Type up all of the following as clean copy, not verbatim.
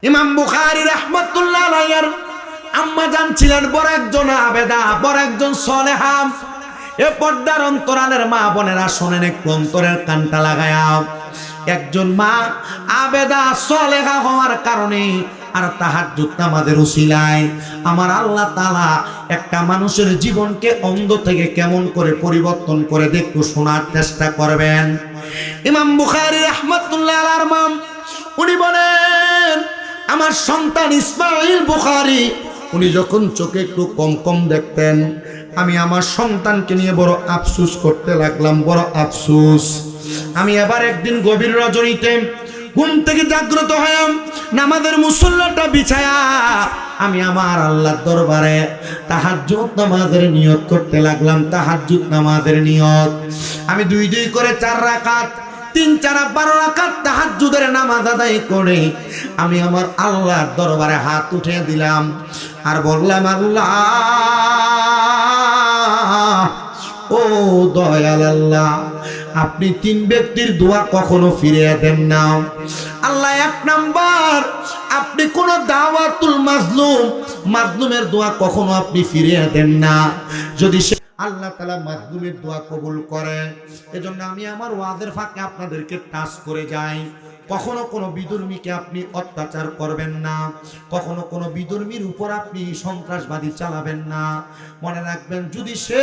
ইমাম বুখারী রাহমাতুল্লাহ আলাইহির আম্মা জান ছিলেন বড় একজন আবেদা, বড় একজন সলেহা। এ পর্দার অন্তরালের মা বোনেরা শোনেন, একটু অন্তরের কানটা লাগায়া। একজন মা আবেদা সলেহা হওয়ার কারণে আর তাহাজ্জুদ নামাজের উসিলায় আমার আল্লাহ তাআলা একটা মানুষের জীবনকে অন্ধ থেকে কেমন করে পরিবর্তন করে দেখতে শোনার চেষ্টা করবেন। ইমাম বুখারী রাহমাতুল্লাহ আলাইহির মা উনি বলেন, আমার সন্তান ইসমাইল বুখারী উনি যখন চোখে একটু কম কম দেখতেন, আমি আমার সন্তানকে নিয়ে বড় আফসোস করতে লাগলাম, বড় আফসোস। আমি আবার একদিন গভীর রজনীতে ঘুম থেকে জাগ্রত হলাম, নামাজের মুসল্লাটা বিছায়া আমি আমার আল্লাহর দরবারে তাহাজ্জুদ নামাজের নিয়ত করতে লাগলাম। তাহাজ্জুদ নামাজের নিয়ত আমি দুই দুই করে 4 রাকাত, 3 4 12 রাকাত তাহাজ্জুদের নামাজ আদায় করে আমি আমার আল্লাহর দরবারে হাত উঠিয়ে দিলাম আর বললাম, আল্লাহ ও দয়াল আল্লাহ, আপনি 3 ব্যক্তির দোয়া কখনো ফিরিয়ে দেন না। আল্লাহ, 1 নাম্বার, আপনি কোন দাওয়াতুল মাজলুমের দোয়া কখনো আপনি ফিরিয়ে দেন না। যদি আল্লাহ তাআলা মাজলুমের দোয়া কবুল করেন, এজন্য আমি আমার ওয়াজের ফাঁকে আপনাদেরকে টাচ করে যাই। কখনো কোনো বিধর্মীকে আপনি অত্যাচার করবেন না, কখনো কোনো বিধর্মীর উপর আপনি সন্ত্রাসবাদী চালাবেন না। মনে রাখবেন, যদি সে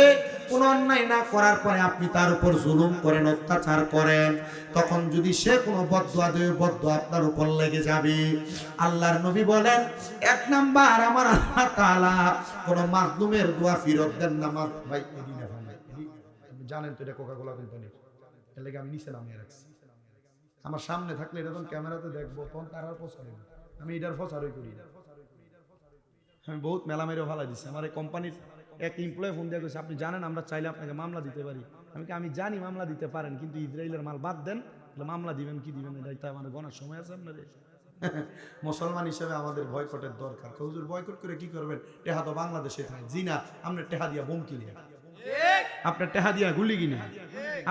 কোনো অন্যায় না করার পরে আপনি তার উপর জুলুম করেন, অত্যাচার করেন, তখন যদি সে কোনো বদদুয়া দেয়, বদদুয়া আপনার উপর লেগে যাবে। আল্লাহর নবী বলেন, 1 নাম্বার, আমার আল্লাহ তাআলা কোনো মাজলুমের দোয়া ফেরত দেন না। ভাই জানেন তো এটা কোকা-কোলা কোম্পানির, এর লাগে আমি নিচে নামিয়ে রাখছি। আমার সামনে থাকলে এটা যখন ক্যামেরাতে দেখবো তখন তার আর প্রচারই না, আমি এটার প্রচারই করি না। আমি বহুত মেলা মেরেও ভালো দিচ্ছি। আমার এই কোম্পানির এক এমপ্লয়ি ফোন দিয়ে গেছে, আপনি জানেন আমরা চাইলে আপনাকে মামলা দিতে পারি। আমি জানি মামলা দিতে পারেন, কিন্তু ইসরায়েলের মাল বাদ দেন, মামলা দিবেন কি দিবেন এটা আমার গণার সময় আছে আপনাদের। মুসলমান হিসেবে আমাদের বয়কটের দরকার। হুজুর বয়কট করে কি করবেন? টেহা তো বাংলাদেশে থাকে। জি না, আপনার টেহা দিয়া বোম কিনে, আপনার টেহা দিয়া গুলি কিনে,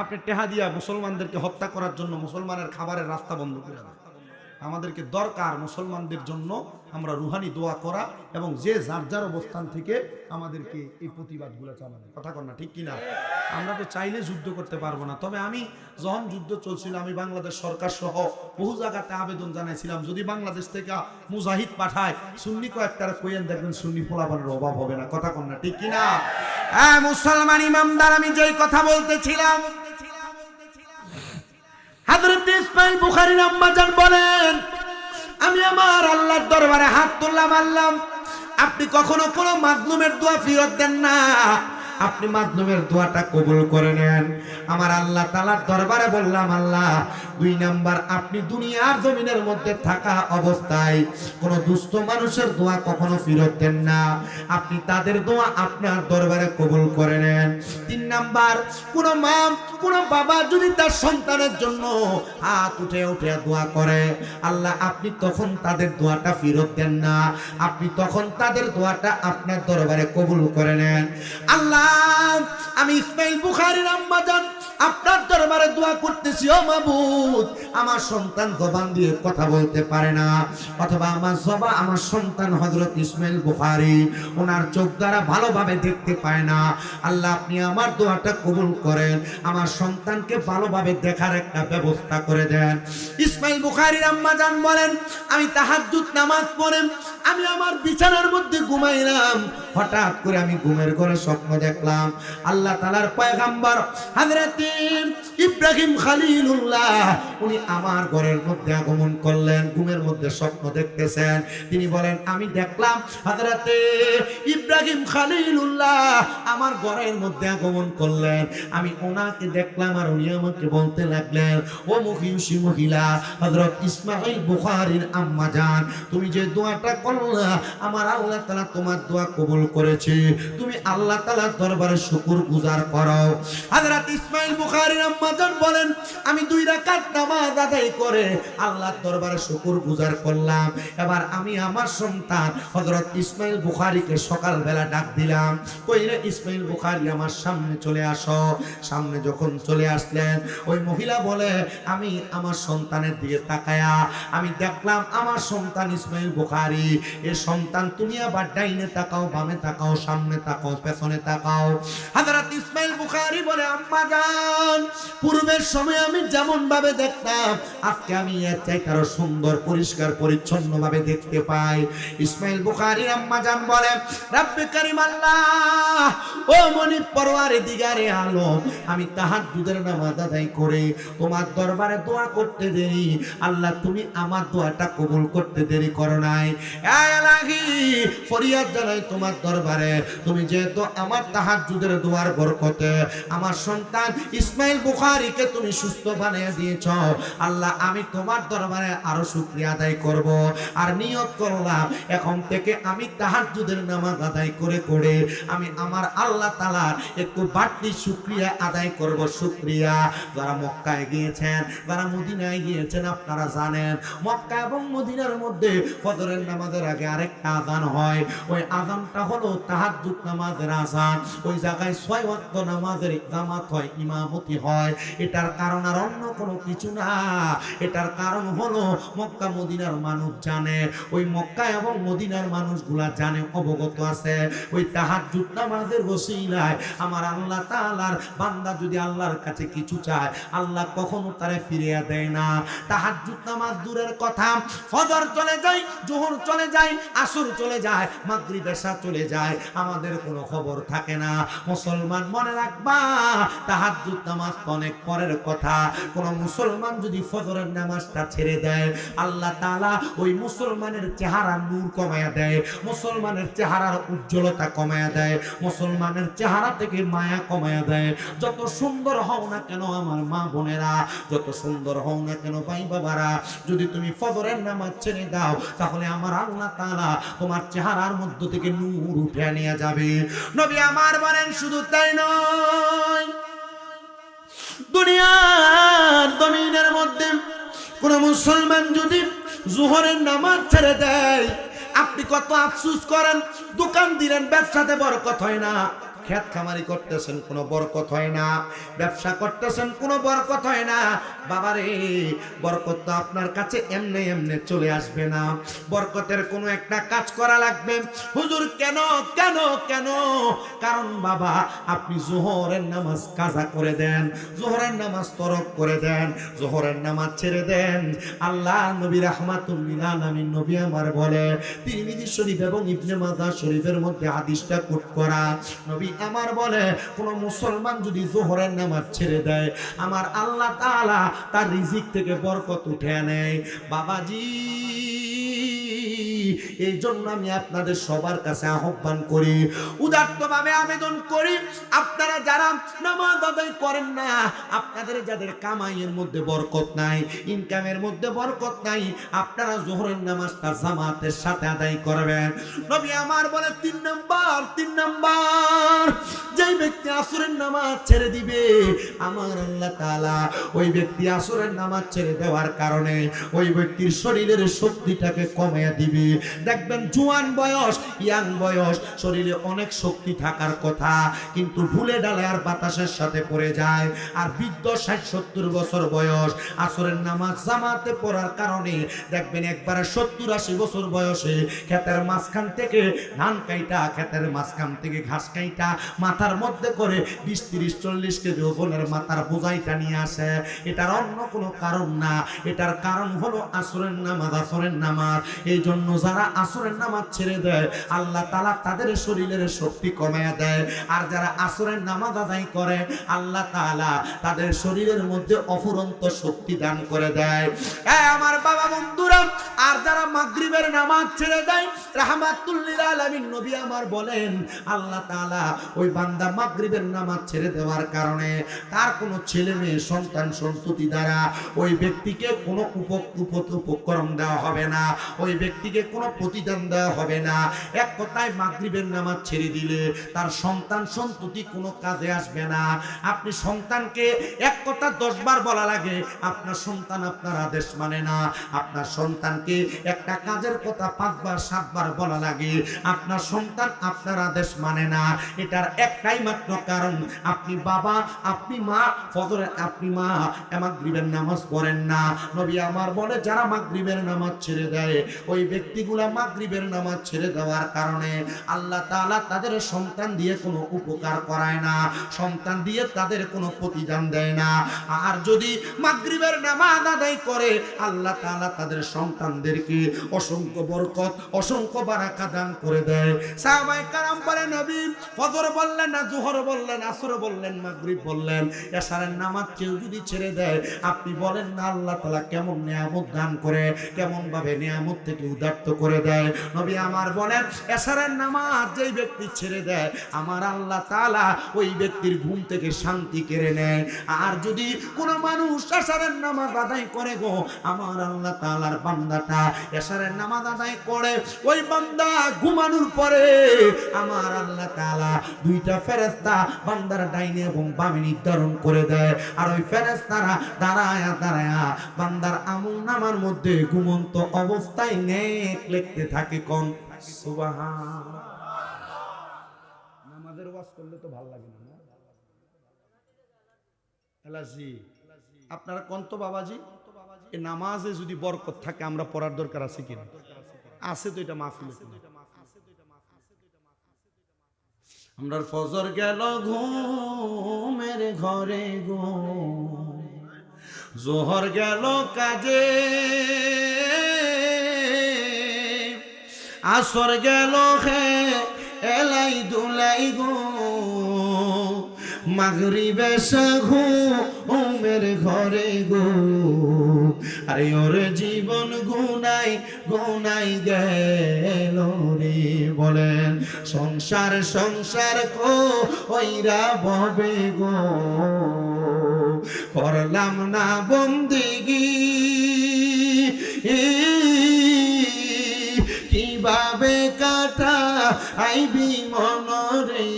আপনার টেহা দিয়া মুসলমানদেরকে হত্যা করার জন্য মুসলমানের খাবারের রাস্তা বন্ধ করে দেন। আমাদেরকে দরকার মুসলমানদের জন্য আমরা রুহানি দোয়া করা এবং যে যার যার অবস্থান থেকে আমাদেরকে এই প্রতিবাদগুলো চালানো। কথা কর না, ঠিক কিনা? আমরা তো চাইলে যুদ্ধ করতে পারবো না। তবে আমি যখন যুদ্ধ চলছিল, আমি বাংলাদেশ সরকার সহ বহু জায়গাতে আবেদন জানাইছিলাম, যদি বাংলাদেশ থেকে মুজাহিদ পাঠায়, সুন্নি কয়েকটার কইয়েন, দেখবেন সুন্নি ফলাফলের অভাব হবে না। কথা কর না, ঠিক কিনা? হ্যাঁ মুসলমান ইমামদার, আমি যেই কথা বলতেছিলাম, হযরত ইসমাইল বুখারীর আম্মা জান বলেন, আমি আমার আল্লাহর দরবারে হাত তুললাম, আল্লাহ আপনি কখনো কোনো মাজলুমের দোয়া ফেরত দেন না, আপনি মাজলুমের দোয়াটা কবুল করে নেন। আমার আল্লাহ তাআলার দরবারে বললাম, আল্লাহ 2 নাম্বার, আপনি দুনিয়ার জমিনের মধ্যে থাকা অবস্থায় কোন দুষ্ট মানুষের দোয়া কখনো ফেরত দেন না, আপনি তাদের দোয়া আপনার দরবারে কবুল করে নেন। 3 নাম্বার, কোন মা কোন বাবা যদি তার সন্তানের জন্য হাত উঠে উঠে দোয়া করে, আল্লাহ আপনি তখন তাদের দোয়াটা ফেরত দেন না, আপনি তখন তাদের দোয়াটা আপনার দরবারে কবুল করে নেন। আল্লাহ, আমি ইসমাইল বুখারীর আম্মা জান আপনার দরবারে দোয়া করতেছি, ও মাবুদ, আমার সন্তান জবান দিয়ে কথা বলতে পারে না, অথবা আমার সন্তান হযরত ইসমাইল বুখারী ওনার চোখ দ্বারা ভালোভাবে দেখতে পায় না, আল্লাহ আপনি আমার দোয়াটা কবুল করেন, আমার সন্তানকে ভালোভাবে দেখার একটা ব্যবস্থা করে দেন। ইসমাইল বুখারীর আম্মা জান বলেন, আমি তাহাজ্জুদ নামাজ পড়ে আমি আমার বিছানার মধ্যে ঘুমাইলাম, হঠাৎ করে আমি ঘুমের ঘরে স্বপ্ন দেখলাম, আল্লাহ তাআলার পয়গম্বর হযরত ইব্রাহিম খলিলুল্লাহ উনি আমার ঘরের মধ্যে আগমন করলেন, ঘুমের মধ্যে স্বপ্ন দেখতেছেন। তিনি বলেন, আমি দেখলাম হযরত ইব্রাহিম খলিলুল্লাহ আমার ঘরের মধ্যে আগমন করলেন, আমি ওনাকে দেখলাম আর উনি আমাকে বলতে লাগলেন, ও মহিষী মহিলা হযরত ইসমাইল বুখারীর আম্মা জান, তুমি যে দোয়াটা আল্লাহ, আমার আল্লাহ তাআলা তোমার দোয়া কবুল করেছে, তুমি আল্লাহ তাআলার দরবারে শুকরগুজার করো। হযরত ইসমাঈল বুখারীর আম্মা জান বলেন, আমি 2 রাকাত নামাজ আদায় করে আল্লাহর দরবারে শুকরগুজার করলাম। এবার আমি আমার সন্তান হযরত ইসমাঈল বুখারীকে সকালবেলা ডাক দিলাম, কইরে ইসমাঈল বুখারী আমার সামনে চলে আসো। সামনে যখন চলে আসলেন, ওই মহিলা বলে, আমি আমার সন্তানের দিকে তাকায়া আমি দেখলাম আমার সন্তান ইসমাঈল বুখারী। এ সন্তান, তুমি আবার ডাইনে তাকাও, বামে তাকাও, সামনে তাকাও, পেছনে তাকাও। হযরত ইসমাঈল বুখারী বলে, আম্মা জান, পূর্বের সময় আমি যেমন ভাবে দেখতাম আজকে আমি এর চাইতে আরো সুন্দর পরিষ্কার পরিচ্ছন্ন ভাবে দেখতে পাই। ইসমাঈল বুখারীর আম্মা জান বলে, রব্বে কারীম আল্লাহ, ও মনি পরওয়ারদিগারে আলম, আমি তাহাজ্জুদের নামাজ আদায় করে তোমার দরবারে দোয়া করতে দেরি, আল্লাহ তুমি আমার দোয়াটা কবুল করতে দেরি করো নাই। এ ইলাহি, ফরিয়াদ জানাই তোমার দরবারে, তুমি যেহেতু আমার তাহাজ্জুদের দোয়ার বরকতে আমার সন্তান ইসমাঈল বুখারীকে তুমি সুস্থ বানিয়ে দিয়েছ, আল্লাহ আমি তোমার দরবারে আরো শুকরিয়া আদায় করব। আর নিয়ত করলাম এখন থেকে আমি তাহাজ্জুদের নামাজ আদায় করে করে আমি আমার আল্লাহ তাআলার একটু বাড়তি শুকরিয়া আদায় করব। শুকরিয়া। যারা মক্কায় গিয়েছেন, যারা মদিনায় গিয়েছেন, আপনারা জানেন মক্কা এবং মদিনার মধ্যে ফজরের নামাজের আগে আরেকটা আযান হয়। ওই আযানটা হলো তাহাজ্জুদ নামাজের আযান। ওই জায়গায় 6 ওয়াক্ত নামাজের জামাত হয়, ইমামতি হয়। এটার কারণ আর অন্য কোনো কিছু না, এটার কারণ হলো মক্কা মদিনার মানুষ জানে, ওই মক্কা এবং মদিনার মানুষগুলা জানে, অবগত আছে, ওই তাহাজ্জুদ নামাজের ওসিলায় আমার আল্লাহ তাআলার বান্দা যদি আল্লাহর কাছে কিছু চায়, আল্লাহ কখনো তারে ফিরিয়ে দেয় না। তাহাজ্জুদ নামাজ দূরের কথা, ফজর চলে যায়, যোহর চলে যায়, আসর চলে যায়, মাগরিব এশা চলে যায়, আমাদের কোনো খবর থাকে না। মুসলমান মনে রাখবা, তাহাজ্জুদ নামাজ অনেক পরের কথা। কোন মুসলমান যদি ফজরের নামাজটা ছেড়ে দেয়, আল্লাহ তাআলা ওই মুসলমানের চেহারার নূর কমায়া দেয়, মুসলমানের চেহারার উজ্জ্বলতা কমায়া দেয়, মুসলমানের চেহারা থেকে মায়া কমায়া দেয়। যত সুন্দর হও না কেন আমার মা বোনেরা, যত সুন্দর হও না কেন ভাই বাবারা, যদি তুমি ফজরের নামাজ ছেড়ে দাও, তাহলে আমার আল্লাহ তাআলা তোমার চেহারার মধ্য থেকে নূর উঠিয়ে নিয়ে যাবে। নবী আমার বলেন, শুধু তাই নয়, দুনিয়ার জমিনের মধ্যে কোন মুসলমান যদি যোহরের নামাজ ছেড়ে দেয়, আপনি কত আফসোস করেন। দোকান দিলেন, ব্যবসাতে বরকত হয় না, খেত খামারি করতেছেন কোনো বরকত হয় না, ব্যবসা করতেছেন কোনো বরকত হয় না। বাবারে, বরকত তো আপনার কাছে এমনি এমনি চলে আসবে না, বরকতের কোনো একটা কাজ করা লাগবে। হুজুর কেন কেন কেন? কারণ বাবা, আপনি যোহরের নামাজ কাজা করে দেন, যোহরের নামাজ তরক করে দেন, যোহরের নামাজ ছেড়ে দেন। আল্লাহ নবী রাহমাতুল লিল আলামিন নবী আমার বলে, তিরমিজি শরীফ এবং ইবনে মাজাহ শরীফের মধ্যে হাদিসটা কোট করা, নবী আমার বলে, কোন মুসলমান যদি যোহরের নামাজ ছেড়ে দেয়, আমার আল্লাহ তাআলা তার রিজিক থেকে বরকত উঠে নেয়। বাবাজি, এই জন্য আমি আপনাদের সবার কাছে আহ্বান করি, উদাত্তভাবে আবেদন করি, আপনারা যারা নামাজ আদায় করেন না, আপনাদের যাদের কামাইয়ের মধ্যে বরকত নাই, ইনকামের মধ্যে বরকত নাই, আপনারা যোহরের নামাজটা জামাতের সাথে আদায় করবেন। নবী আমার বলে, 3 নাম্বার যেই ব্যক্তি আসরের নামাজ ছেড়ে দিবে, আমার আল্লাহ তাআলা ওই ব্যক্তি আসরের নামাজ ছেড়ে দেওয়ার কারণে ওই ব্যক্তির শরীরের শক্তিটাকে কমিয়ে দিবে। দেখবেন জোয়ান বয়স, ইয়াং বয়স, শরীরে অনেক শক্তি থাকার কথা, কিন্তু ভুলে ডালে আর বাতাসের সাথে পড়ে যায়। আর বৃদ্ধ 60-70 বছর বয়স আসরের নামাজ জামাতে পড়ার কারণে দেখবেন একবারে 70-80 বছর বয়সে ক্ষেতের মাঝখান থেকে ধান কাইটা, ক্ষেতের মাঝখান থেকে ঘাস কাইটা মাথার মধ্যে করে 20-30-40 কেজি ওজনের মাথার বোঝাইটা নিয়ে আসে। এটার অন্য কোনো কারণ না, এটার কারণ হলো আসরের নামাজ, আসরের নামাজ। এই জন্য যারা আসরের নামাজ ছেড়ে দেয়, আল্লাহ তাআলা তাদের শরীরের শক্তি কমায়া দেয়। আর যারা আসরের নামাজ আদায় করে, আল্লাহ তাআলা তাদের শরীরের মধ্যে অফুরন্ত শক্তি দান করে দেয়। আমার বাবা বন্ধুরা, আর যারা মাগরিবের নামাজ ছেড়ে দেয়, রাহমাতুল লিল আলামিন নবী আমার বলেন, আল্লাহ তাআলা ওই বান্দা মাগরিবের নামাজ ছেড়ে দেওয়ার কারণে তার কোনো ছেলে মেয়ে সন্তান সন্ততি দ্বারা ওই ব্যক্তিকে কোনো উপকরণ দেওয়া হবে না, ওই ব্যক্তিকে কোনো প্রতিদান দেওয়া হবে না। এক কথায় মাগরিবের নামাজ ছেড়ে দিলে তার সন্তান সন্ততি কোনো কাজে আসবে না। আপনি সন্তানকে এক কথা 10 বার বলা লাগে, আপনার সন্তান আপনার আদেশ মানে না। আপনার সন্তানকে একটা কাজের কথা 5 বার 7 বার বলা লাগে, আপনার সন্তান আপনার আদেশ মানে না। এটার একটাই মাত্র কারণ, আপনি বাবা, আপনি মা, ফজরে আপনি মা মাগরিবের নামাজ পড়েন না। নবী আমার বলে, যারা মাগরিবের নামাজ ছেড়ে দেয় ওই ব্যক্তিগুলা মাগরিবের নামাজ ছেড়ে দেওয়ার কারণে আল্লাহ তাআলা তাদের সন্তান দিয়ে কোনো উপকার করায় না, সন্তান দিয়ে তাদের কোনো প্রতিদান দেয় না। আর যদি মাগরিবের নামাজ আদায় করে আল্লাহ তাআলা তাদের সন্তানদেরকে অসংখ্য বরকত, অসংখ্য বারাকা দান করে দেয়। সাহাবায়ে কেরাম বলেন, নবী ফজর বললেন না, যোহর বললেন, আসর বললেন, মাগরিব বললেন, এশারের নামাজ কেউ যদি ছেড়ে দেয়, আপনি বলেন না আল্লাহ তাআলা কেমন নিয়ামত দান করে, কেমন ভাবে নিয়ামত থেকে উদার্ত করে দেয়। নবী আমার বলেন, এশারের নামাজ যেই ব্যক্তি ছেড়ে দেয় আমার আল্লাহ তাআলা ওই ব্যক্তির ঘুম থেকে শান্তি কেড়ে নেয়। আর যদি কোনো মানুষ এশারের নামাজ আদায় করে গো, আমার আল্লাহ তাআলার বান্দাটা এশারের নামাজ আদায় করে, ওই বান্দা ঘুমানোর পরে আমার আল্লাহ তাআলা 2টা ফেরেশতা বান্দার ডাইনে এবং বামে নির্ধারণ করে দেয়। আর ওই ফেরেশতারা দাঁড়ায়া দাঁড়ায়া বান্দার আমলনামার মধ্যে ঘুমন্ত অবস্থায় নেক লিখতে থাকে। কোন সুবহান। নামাজের ওয়াজ করলে তো ভালো লাগে না এলাজি? আপনারা কোন তো বাবাজি, এই নামাজে যদি বরকত থাকে আমরা পড়ার দরকার আছে কিনা? আছে তো, এটা মাহফিলে আমরা ফজর গেল ঘুমের ঘরে গো, জোহর গেল কাজে, আসর গেল হে এলাই দুলাই গো, মাগরিবে ঘুমের ঘরে গো। আরে ওরে জীবন গুনাই গুনাই গেল রে, বলেন সংসার সংসার কো ওইরা ববে গো, করলাম না বন্দেগি, কিভাবে কাটা আইবি মনরে,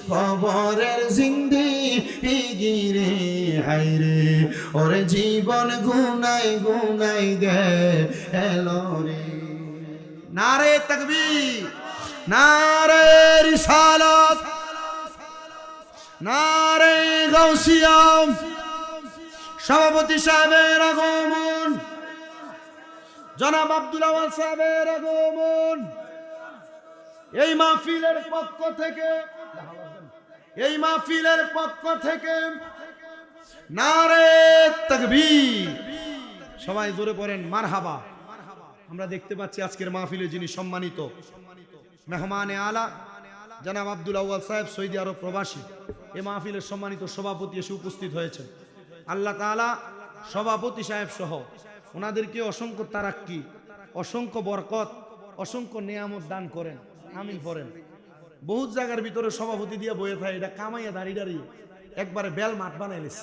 খবরের জিন্দেগি রে হায়রে, ওরে জীবন গুনাই গুনাই গেল রে। নারে তাকবীর, নারে রিসালাত, নারে গাউসিয়া। সভাপতি সাহেবের আগমন, জনাব আব্দুল আওয়াল সাহেবের আগমন। এই মাহফিলের পক্ষ থেকে, এই মাহফিলের পক্ষ থেকে নারে তাকবীর। সবাই জোরে পড়েন মারহাবা। আমরা দেখতে পাচ্ছি আজকের মাহফিলে যিনি সম্মানিত মেহমানে আলা জনাব আব্দুল আওয়াল সাহেব, সৌদি আরব প্রবাসী, এই মাহফিলের সম্মানিত সভাপতি এসে উপস্থিত হয়েছেন। আল্লাহ তাআলা সভাপতি সাহেব সহ ওনাদেরকে অসংখ্য তারাক্কি, অসংখ্য বরকত, অসংখ্য নিয়ামত দান করেন। আমিন পড়েন। বহুত জায়গার ভিতরে সভাপতি দিয়ে বয়ে থাকে, এটা কামাইয়া দাঁড়িয়ে দাঁড়িয়ে একবারে বেল মাঠ বানাইলিস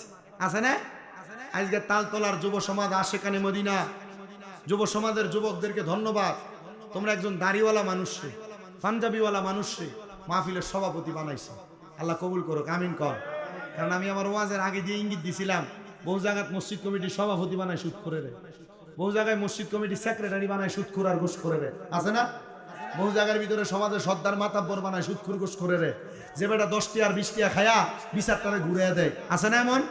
আছে না? আজকে তালতলার যুব সমাজ, আশেকানে মদিনা যুব সমাজের যুবকদেরকে ধন্যবাদ। তোমরা একজন দাড়িওয়ালা মানুষকে, পাঞ্জাবিওয়ালা মানুষকে মাহফিলের সভাপতি বানাইছো। আল্লাহ কবুল করো, আমিন কর। কারণ আমি আমার ওয়াজের আগে দিয়ে ইঙ্গিত দিছিলাম, বহু জায়গায় মসজিদ কমিটির সভাপতি বানায় সুদ করে রে, বহু জায়গায় মসজিদ কমিটির সেক্রেটারি বানায় সুদখোর আর ঘুষ করে রে, আছে না? বহু জায়গার ভিতরে সমাজের সর্দার মাতাব্বর বানায় সুদখোর ঘুষ করে রে, যে বেটা 10 টিয়া আর 20 টিয়া খায়া বিচারটারে ঘুরে দেয়, আছে না? এমন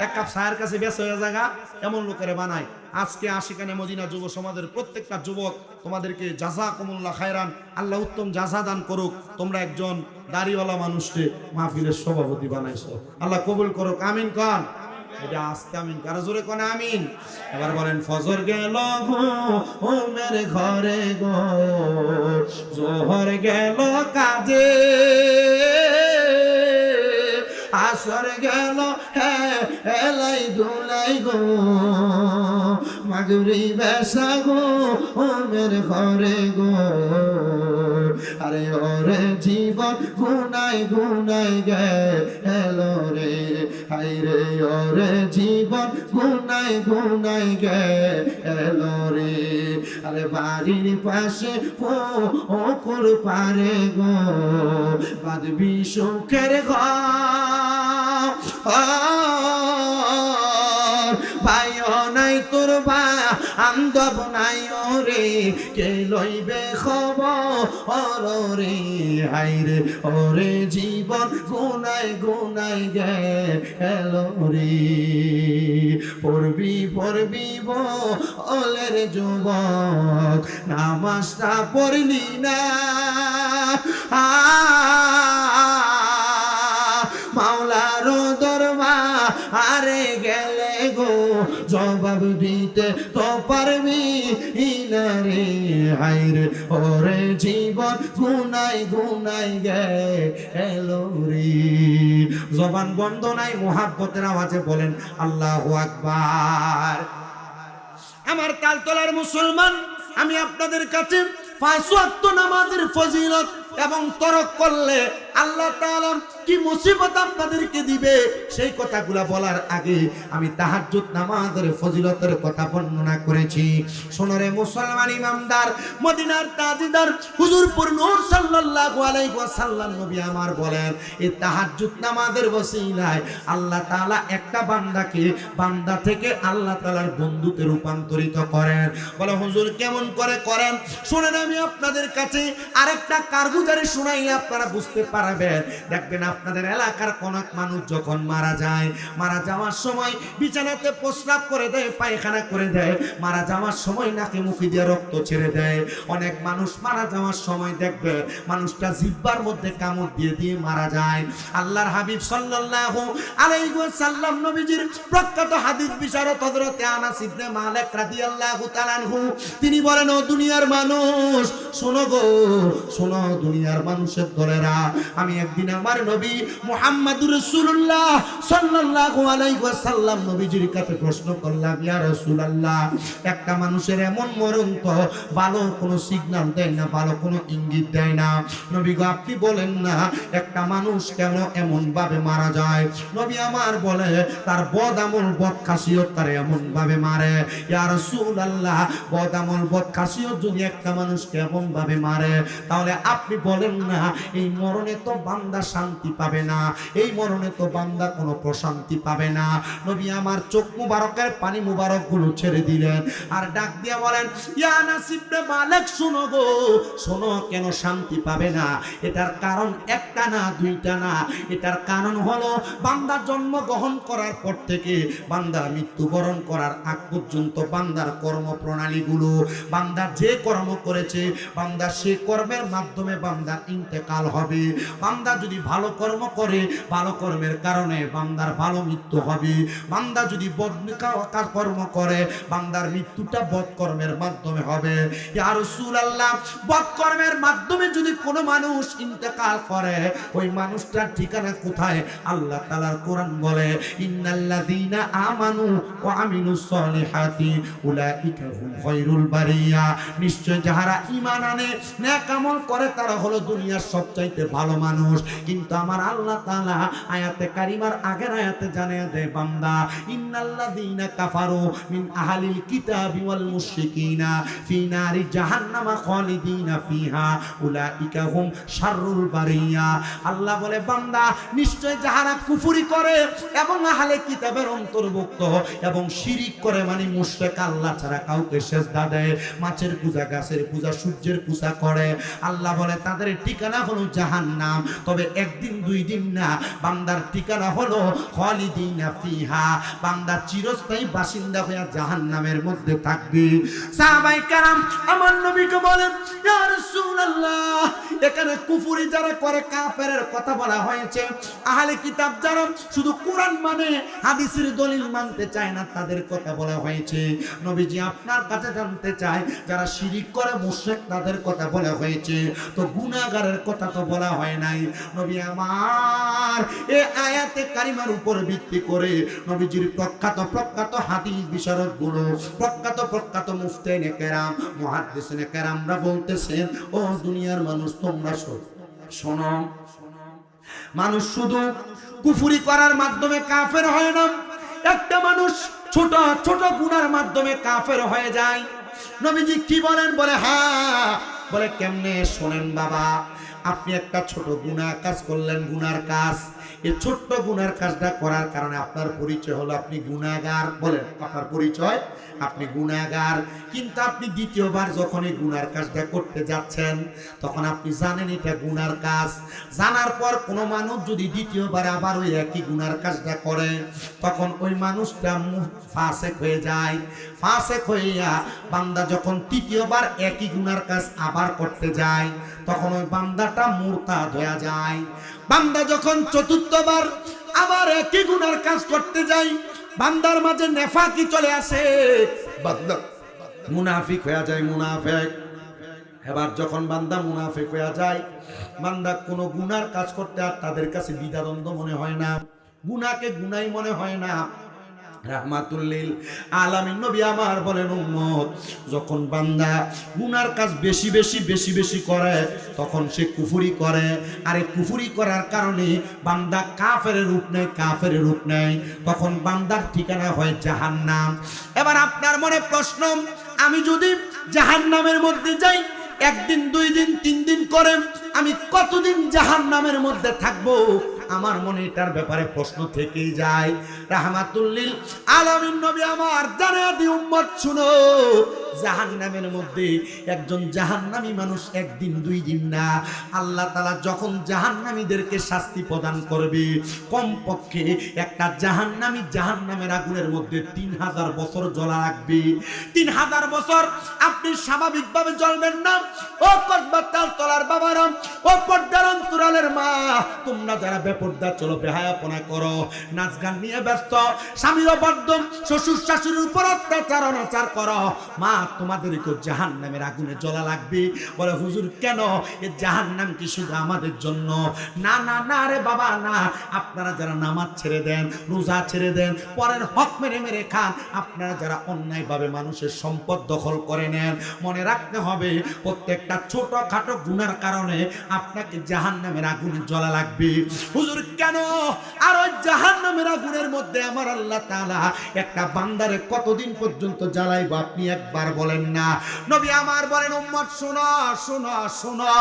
এক কাপ চায়ের কাছে বেশ হয়ে জায়গা এমন লোকেরা বানায়। আজকে আশিকানে মদিনা যুব সমাজের প্রত্যেকটা যুবক তোমাদেরকে জাযাকুমুল্লাহ খায়রান, আল্লাহ উত্তম জাযা দান করুক। তোমরা একজন দাড়িওয়ালা মানুষকে মাহফিলের সভাপতি বানাইছো, আল্লাহ কবুল করুক, আমিন কন। এটা আস্তে আমিন, কারো জোরে কোন আমিন। এবার বলেন ফজর গেল ঘুমের ঘরে গো, জোহর গেল কাজে, আসর গেল এলাই দুলাই গো, মাগরিবে সাগো ওমের ঘরে গো আরে ওরে জীবন গুনাই গুনাই গেলো রে হায় রে ওরে জীবন গুনাই গুনাই গেলো রে আরে বাড়ির পাশে পুকুর পারে গো বাঁধবি সুখের ঘর ভাইও নাই তোর বান্ধব নাই ওরে কে লইবে খবর রে হায় রে ওরে জীবন গুনাই গুনাই গেলো রে পড়বি পড়বি বলের যুবক নামাজটা পড়লি না মাওলার দরবারে গেলে গো জবাব দিতে তো পারবি না রে হায় রে ওরে জীবন গুনাই গুনাই গেলো রে জবান বন্ধ নাই মুহাব্বতের আওয়াজে বলেন আল্লাহু আকবার। আমার তালতলার মুসলমান, আমি আপনাদের কাছে 5 ওয়াক্ত নামাজের ফজিলত এবং তরক করলে আল্লাহ তাআলা কি মুসিবত আপনাদেরকে দিবে সেই কথাগুলা বলার আগে আমি তাহাজ্জুদ নামাজের ফজিলতের কথা বর্ণনা করেছি। শোনরে মুসলমান ইমামদার, মদিনার তাজিদার হুজুরপুর নূর সাল্লাল্লাহু আলাইহি ওয়াসাল্লাম নবী আমার বলেন, এই তাহাজ্জুদ নামাজের ওসিলায় আল্লাহ তাআলা একটা বান্দাকে বান্দা থেকে আল্লাহ তাআলার বন্ধুতে রূপান্তরিত করেন। বলে হুজুর কেমন করে করেন? শুনেন, আমি আপনাদের কাছে আরেকটা কারগুজারি শুনাইলে আপনারা বুঝতে পারবেন। দেখবেন আপনাদের এলাকার কোন এক মানুষ যখন মারা যায়, মারা যাওয়ার সময় বিছানাতে প্রস্রাব করে দেয়, পায়খানা করে দেয়, মারা যাওয়ার সময় নাকে মুখে দিয়ে রক্ত ছেড়ে দেয়। অনেক মানুষ মারা যাওয়ার সময় দেখবে মানুষটা জিহ্বার মধ্যে কামড় দিয়ে দিয়ে মারা যায়। আল্লাহর হাবিব সাল্লাল্লাহু আলাইহি ওয়াসাল্লাম নবীজির প্রখ্যাত হাদিস বিশারদ হযরত আনাস ইবনে মালিক রাদিয়াল্লাহু তাআলা আনহু তিনি বলেন, ও দুনিয়ার মানুষ শোনো গো, শোনো দুনিয়ার মানুষের দলেরা, আমি একদিন আমার নবী মুহাম্মদুর রাসূলুল্লাহ সাল্লাল্লাহু আলাইহি ওয়াসাল্লাম নবীজির কাছে প্রশ্ন করলাম, ইয়া রাসূলুল্লাহ, একটা মানুষের এমন মরণ তো ভালো কোনো সিগন্যাল দেয় না, ভালো কোনো ইঙ্গিত দেয় না। নবী গো আপনি বলেন না একটা মানুষ কেন এমন ভাবে মারা যায়? নবী আমার বলে, তার বদ আমল বদ খাসিয়ত তার এমন ভাবে মারে। ইয়া রাসূলুল্লাহ, বদ আমল বদ খাসিয়ত যদি একটা মানুষকে এমন ভাবে মারে, তাহলে আপনি বলেন না এই মরণে তো বান্দা শান্তি পাবে না, এই মরণে তো বান্দা কোনো প্রশান্তি পাবে না। নবী আমার চোখ মুবারকের পানি মুবারক গুলো ছেড়ে দিলেন আর ডাক দিয়ে বলেন, ইয়া আনাস ইবনে মালিক শোনো গো, শোনো কেন শান্তি পাবে না? এটার কারণ একটা না দুইটা না, এটার কারণ হলো বান্দা জন্মগ্রহণ করার পর থেকে বান্দা মৃত্যুবরণ করার আগ পর্যন্ত বান্দার কর্মপ্রণালীগুলো, বান্দা যে কর্ম করেছে বান্দা সে কর্মের মাধ্যমে বান্দার ইন্তেকাল হবে। বান্দা যদি ভালো কর্ম করে ভালো কর্মের কারণে বান্দার ভালো মৃত্যু হবে, বান্দা যদি বদ কর্ম করে বান্দার মৃত্যুটা বদ কর্মের মাধ্যমে হবে। ইয়া রাসূলুল্লাহ, বদ কর্মের মাধ্যমে যদি কোনো মানুষ ইন্তেকাল করে ওই মানুষটার ঠিকানা কোথায়? আল্লাহ তাআলার কোরআন বলে, ইন্নাল্লাযীনা আমানু ওয়া আমিলুস সলিহাতি উলাইকা হুম খায়রুল বারিয়া, নিশ্চয় যারা ঈমান আনে নেক আমল করে তারা হলো দুনিয়ার সবচাইতে ভালো মানুষ। কিন্তু আমার আল্লাহ তাআলা আয়াতে কারিমার আগের আয়াতে জানিয়ে দেয়, বান্দা ইন্নাল্লাযীনা কাফারু মিন আহলিল কিতাবি ওয়াল মুশরিকিনা ফি নারি জাহান্নামা খালিদিনা ফিহা উলাইকা হুম শাররুল বারিয়া। আল্লাহ বলে, বান্দা নিশ্চয় যারা কুফরি করে এবং আহলে কিতাবের অন্তর্ভুক্ত এবং শিরিক করে, মানে মুশরিক, আল্লাহ ছাড়া কাউকে সিজদা দেয়, মাছের পূজা, গাছের পূজা, সূর্যের পূজা করে, আল্লাহ বলে তাদের ঠিকানা হলো জাহান্নাম। তবে একদিন দুই দিন না, বান্দার ঠিকানা হলো খালিদিনা ফিহা, বান্দা চিরস্থায়ী বাসিন্দা হয়ে জাহান্নামের মধ্যে থাকবে। সাহাবায়ে কেরাম আমার নবীকে বলেন, ইয়া রাসূলুল্লাহ, এখানে কুফরি যারা করে কাফেরের কথা বলা হয়েছে। আহলে কিতাব যারা শুধু কোরআন মানে হাদিসের দলিল মানতে চায় না তাদের কথা বলা হয়েছে। নবীজি আপনার কাছে জানতে চায় যারা শিরিক করে মুশরিক তাদের কথা বলা হয়েছে, তো গুনাহগারের কথা তো বলা হয় নাই। নবী আমার এই আয়াতে কারিমার উপর ভিত্তি করে নবীজির প্রখ্যাত হাদিস বিশারদ গুলো, প্রখ্যাত মুফতিনে কেরাম, মুহাদ্দিসিনে কেরামরা বলতেছেন, ও দুনিয়ার মানুষ তোমরা শোনো, মানুষ শুধু কুফরি করার মাধ্যমে কাফের হয় না, একটা মানুষ ছোট ছোট গুনার মাধ্যমে কাফের হয়ে যায়। নবীজি কি বলেন? বলে হ্যাঁ। বলে কেমনে? শোনেন বাবা, আপনি একটা ছোট গুনাহ কাজ করলেন, গুনার কাজ, এই ছোট্ট গুনার কাজটা করার কারণে আপনার পরিচয় হলো আপনি গুনাহগার। বলেন আপনার পরিচয় আপনি গুনাহগার। কিন্তু আপনি দ্বিতীয়বার যখন এই গুনার কাজটা করতে যাচ্ছেন তখন আপনি জানেন এটা গুনার কাজ। জানার পর কোনো মানুষ যদি দ্বিতীয়বার আবার ওই একই গুনার কাজটা করে তখন ওই মানুষটা ফাসেক হয়ে যায়। ফাসেক হইয়া বান্দা যখন তৃতীয়বার একই গুনার কাজ আবার করতে যায় তখন ওই বান্দাটা মুরতাদ হয়ে যায়। বান্দা যখন চতুর্থবার আবার একই গুনার কাজ করতে যায় বান্দার মাঝে নেফাকি চলে আসে, বান্দা মুনাফিক হয়ে যায়, মুনাফিক। এবার যখন বান্দা মুনাফিক হয়ে যায়, বান্দা কোনো গুনার কাজ করতে আর তাদের কাছে দ্বিধাদ্বন্দ্ব মনে হয় না, গুনাহকে গুনাই মনে হয় না। রাহমাতুল লিল আলামিন নবী আমার বলেন, উম্মত যখন বান্দা গুনার কাজ বেশি বেশি করে তখন সে কুফরি করে। আর এই কুফরি করার কারণে বান্দা কাফেরের রূপ নেয়, তখন বান্দার ঠিকানা হয় জাহান্নাম। এবার আপনার মনে প্রশ্ন, আমি যদি জাহান্নামের মধ্যে যাই একদিন, 2 দিন, 3 দিন করে আমি কতদিন জাহান্নামের মধ্যে থাকবো? আমার মনে এটার ব্যাপারে প্রশ্ন থেকেই যায়। রাহমাতুল লিল আলামিন নবী আমার জানিয়ে দি, উম্মত শুনো, জাহান্নামের মধ্যে একজন জাহান্নামী মানুষ একদিন 2 দিন না, আল্লাহ তাআলা যখন জাহান্নামীদেরকে শাস্তি প্রদান করবে কমপক্ষে একটা জাহান্নামী জাহান্নামের আগুনের মধ্যে 3000 বছর জ্বলা রাখবে। 3000 বছর আপনি স্বাভাবিকভাবে জ্বলবেন না। ও কসবাতাল তলার বাবারা, ও পর্দার অন্তরালের মা, তোমরা যারা বেপর্দা চলো, বেহায়াপনা করো, নাচ গান নিয়ে ব্যস্ত, স্বামীর অবাধ্য, শ্বশুর শাশুড়ির উপর অত্যাচার অনাচার করো, মা তোমাদেরকে জাহান্নামের আগুনে জ্বলা লাগবে। বলে হুজুর কেন? এই জাহান্নাম কি শুধু আমাদের জন্য? না না না রে বাবা না, আপনারা যারা নামাজ ছেড়ে দেন, রোজা ছেড়ে দেন, পরের হক মেরে মেরে খান, আপনারা যারা অন্যায়ভাবে মানুষের সম্পদ দখল করে নেন, মনে রাখতে হবে প্রত্যেকটা ছোটখাটো গুনার কারণে আপনাকে জাহান্নামের আগুনে জ্বলা লাগবে। হুজুর কেন? আর ওই জাহান্নামের আগুনের মধ্যে আমার আল্লাহ তাআলা একটা বান্দারে কতদিন পর্যন্ত জ্বালাইবো আপনি একবার বলেন না। নবী আমার বলেন, উম্মত শোনো শোনো শোনো,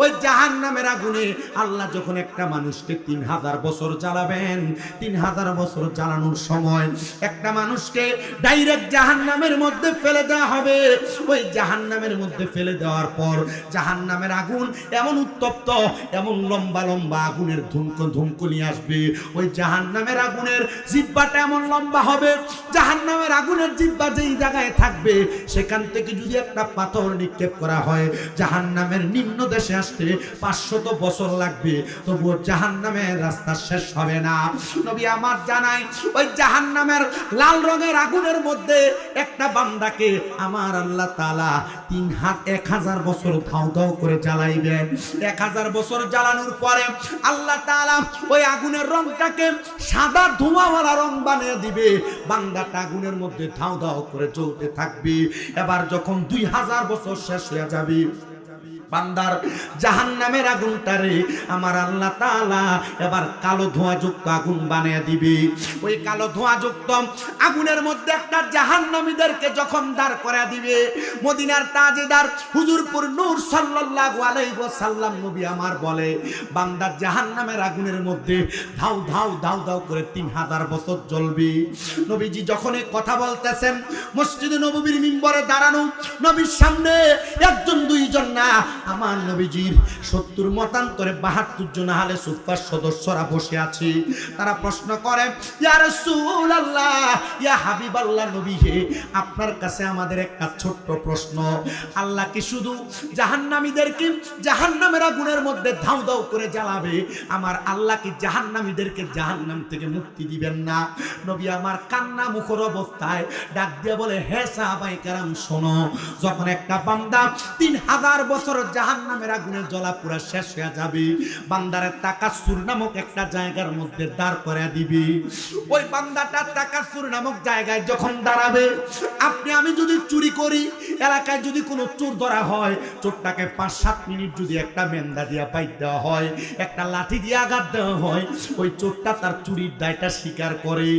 ওই জাহান্নামের আগুনে আল্লাহ যখন একটা মানুষকে 3000 বছর জ্বালাবেন, 3000 বছর জ্বালানোর সময় একটা মানুষকে ডাইরেক্ট জাহান্নামের মধ্যে ফেলে দেওয়া হবে। ওই জাহান্নামের মধ্যে ফেলে দেওয়ার পর জাহান্নামের আগুন এমন উত্তপ্ত, এমন লম্বা লম্বা আগুনের ধুমকুনি আসবে। ওই জাহান্নামের আগুনের জিহ্বাটা এমন লম্বা হবে, জাহান্নামের আগুনের জিহ্বা যেই জায়গায় থাকবে সেখান থেকে যদি একটা পাথর নিক্ষেপ করা হয় জাহান্নামের নিম্ন দেশে আসতে 500 বছর লাগবে, তবুও জাহান্নামের রাস্তা শেষ হবে না। নবী আমার জানায়, ওই জাহান্নামের লাল রঙের আগুনের মধ্যে একটা বান্দাকে আমার আল্লাহ তাআলা 1000 বছর ধাও ধাও করে জ্বালাইবেন। 1000 বছর জ্বালানোর পরে আল্লাহ তাআলা ওই আগুনের রংটাকে সাদা ধোঁয়াওয়ালা রং বানিয়ে দিবে। বান্দাটা আগুনের মধ্যে ধাও ধাও করে জ্বলতে থাকবে। এবার যখন 2000 বছর শেষ হয়ে যাবে, বান্দার জাহান্নামের আগুনটারে আমার আল্লাহ তাআলা এবার কালো ধোঁয়াযুক্ত আগুন বানিয়ে দিবে। ওই কালো ধোঁয়াযুক্ত আগুনের মধ্যে একটা জাহান্নামীদেরকে যখন দাঁড় করে দিবে, মদিনার তাজেদার হুজুরপুর নূর সাল্লাল্লাহু আলাইহি ওয়াসাল্লাম নবী আমার বলে, বান্দা জাহান্নামের আগুনের মধ্যে ধাউ ধাউ ধাউ ধাউ করে 3000 বছর জ্বলবে। নবীজি যখন এই কথা বলতেছেন, মসজিদে নববীর মিম্বরে দাঁড়ানো, নবীর সামনে একজন দুইজন না না, আমার নবীজির 70 মতান্তরে 72 জন আহলে সুফফার সদস্যরা বসে আছে। তারা প্রশ্ন করে, ইয়া রাসূলুল্লাহ, ইয়া হাবিবাল্লাহ, নবী হে, আপনার কাছে আমাদের একটা ছোট্ট প্রশ্ন। আল্লাহ কি শুধু জাহান্নামীদেরকে জাহান্নামের আগুনের মধ্যে ধাউ ধাউ করে জ্বালাবে? আমার আল্লাহ কি জাহান্নামীদেরকে জাহান্নাম থেকে মুক্তি দিবেন না? নবী আমার কান্না মুখর অবস্থায় ডাক দিয়ে বলে, হে সাহাবায়ে কেরাম শোনো, যখন একটা বান্দা 3000 বছর জাহান্নামের আগুনে জ্বলা পুরা শেষ হয়ে যাবে, বান্দারে তাকাসসুর নামক একটা জায়গার মধ্যে দাঁড় করে দিবি। ওই বান্দাটা তাকাসসুর নামক জায়গায় যখন দাঁড়াবে, আপনি আমি যদি চুরি করি, এলাকায় যদি কোনো চোর ধরা হয়, চোরটাকে 5-7 মিনিট যদি একটা মেন্দা দিয়া পাইট দেওয়া হয়, একটা লাঠি দিয়ে আঘাত দেওয়া হয়, ওই চোরটা তার চুরির দায়টা স্বীকার করে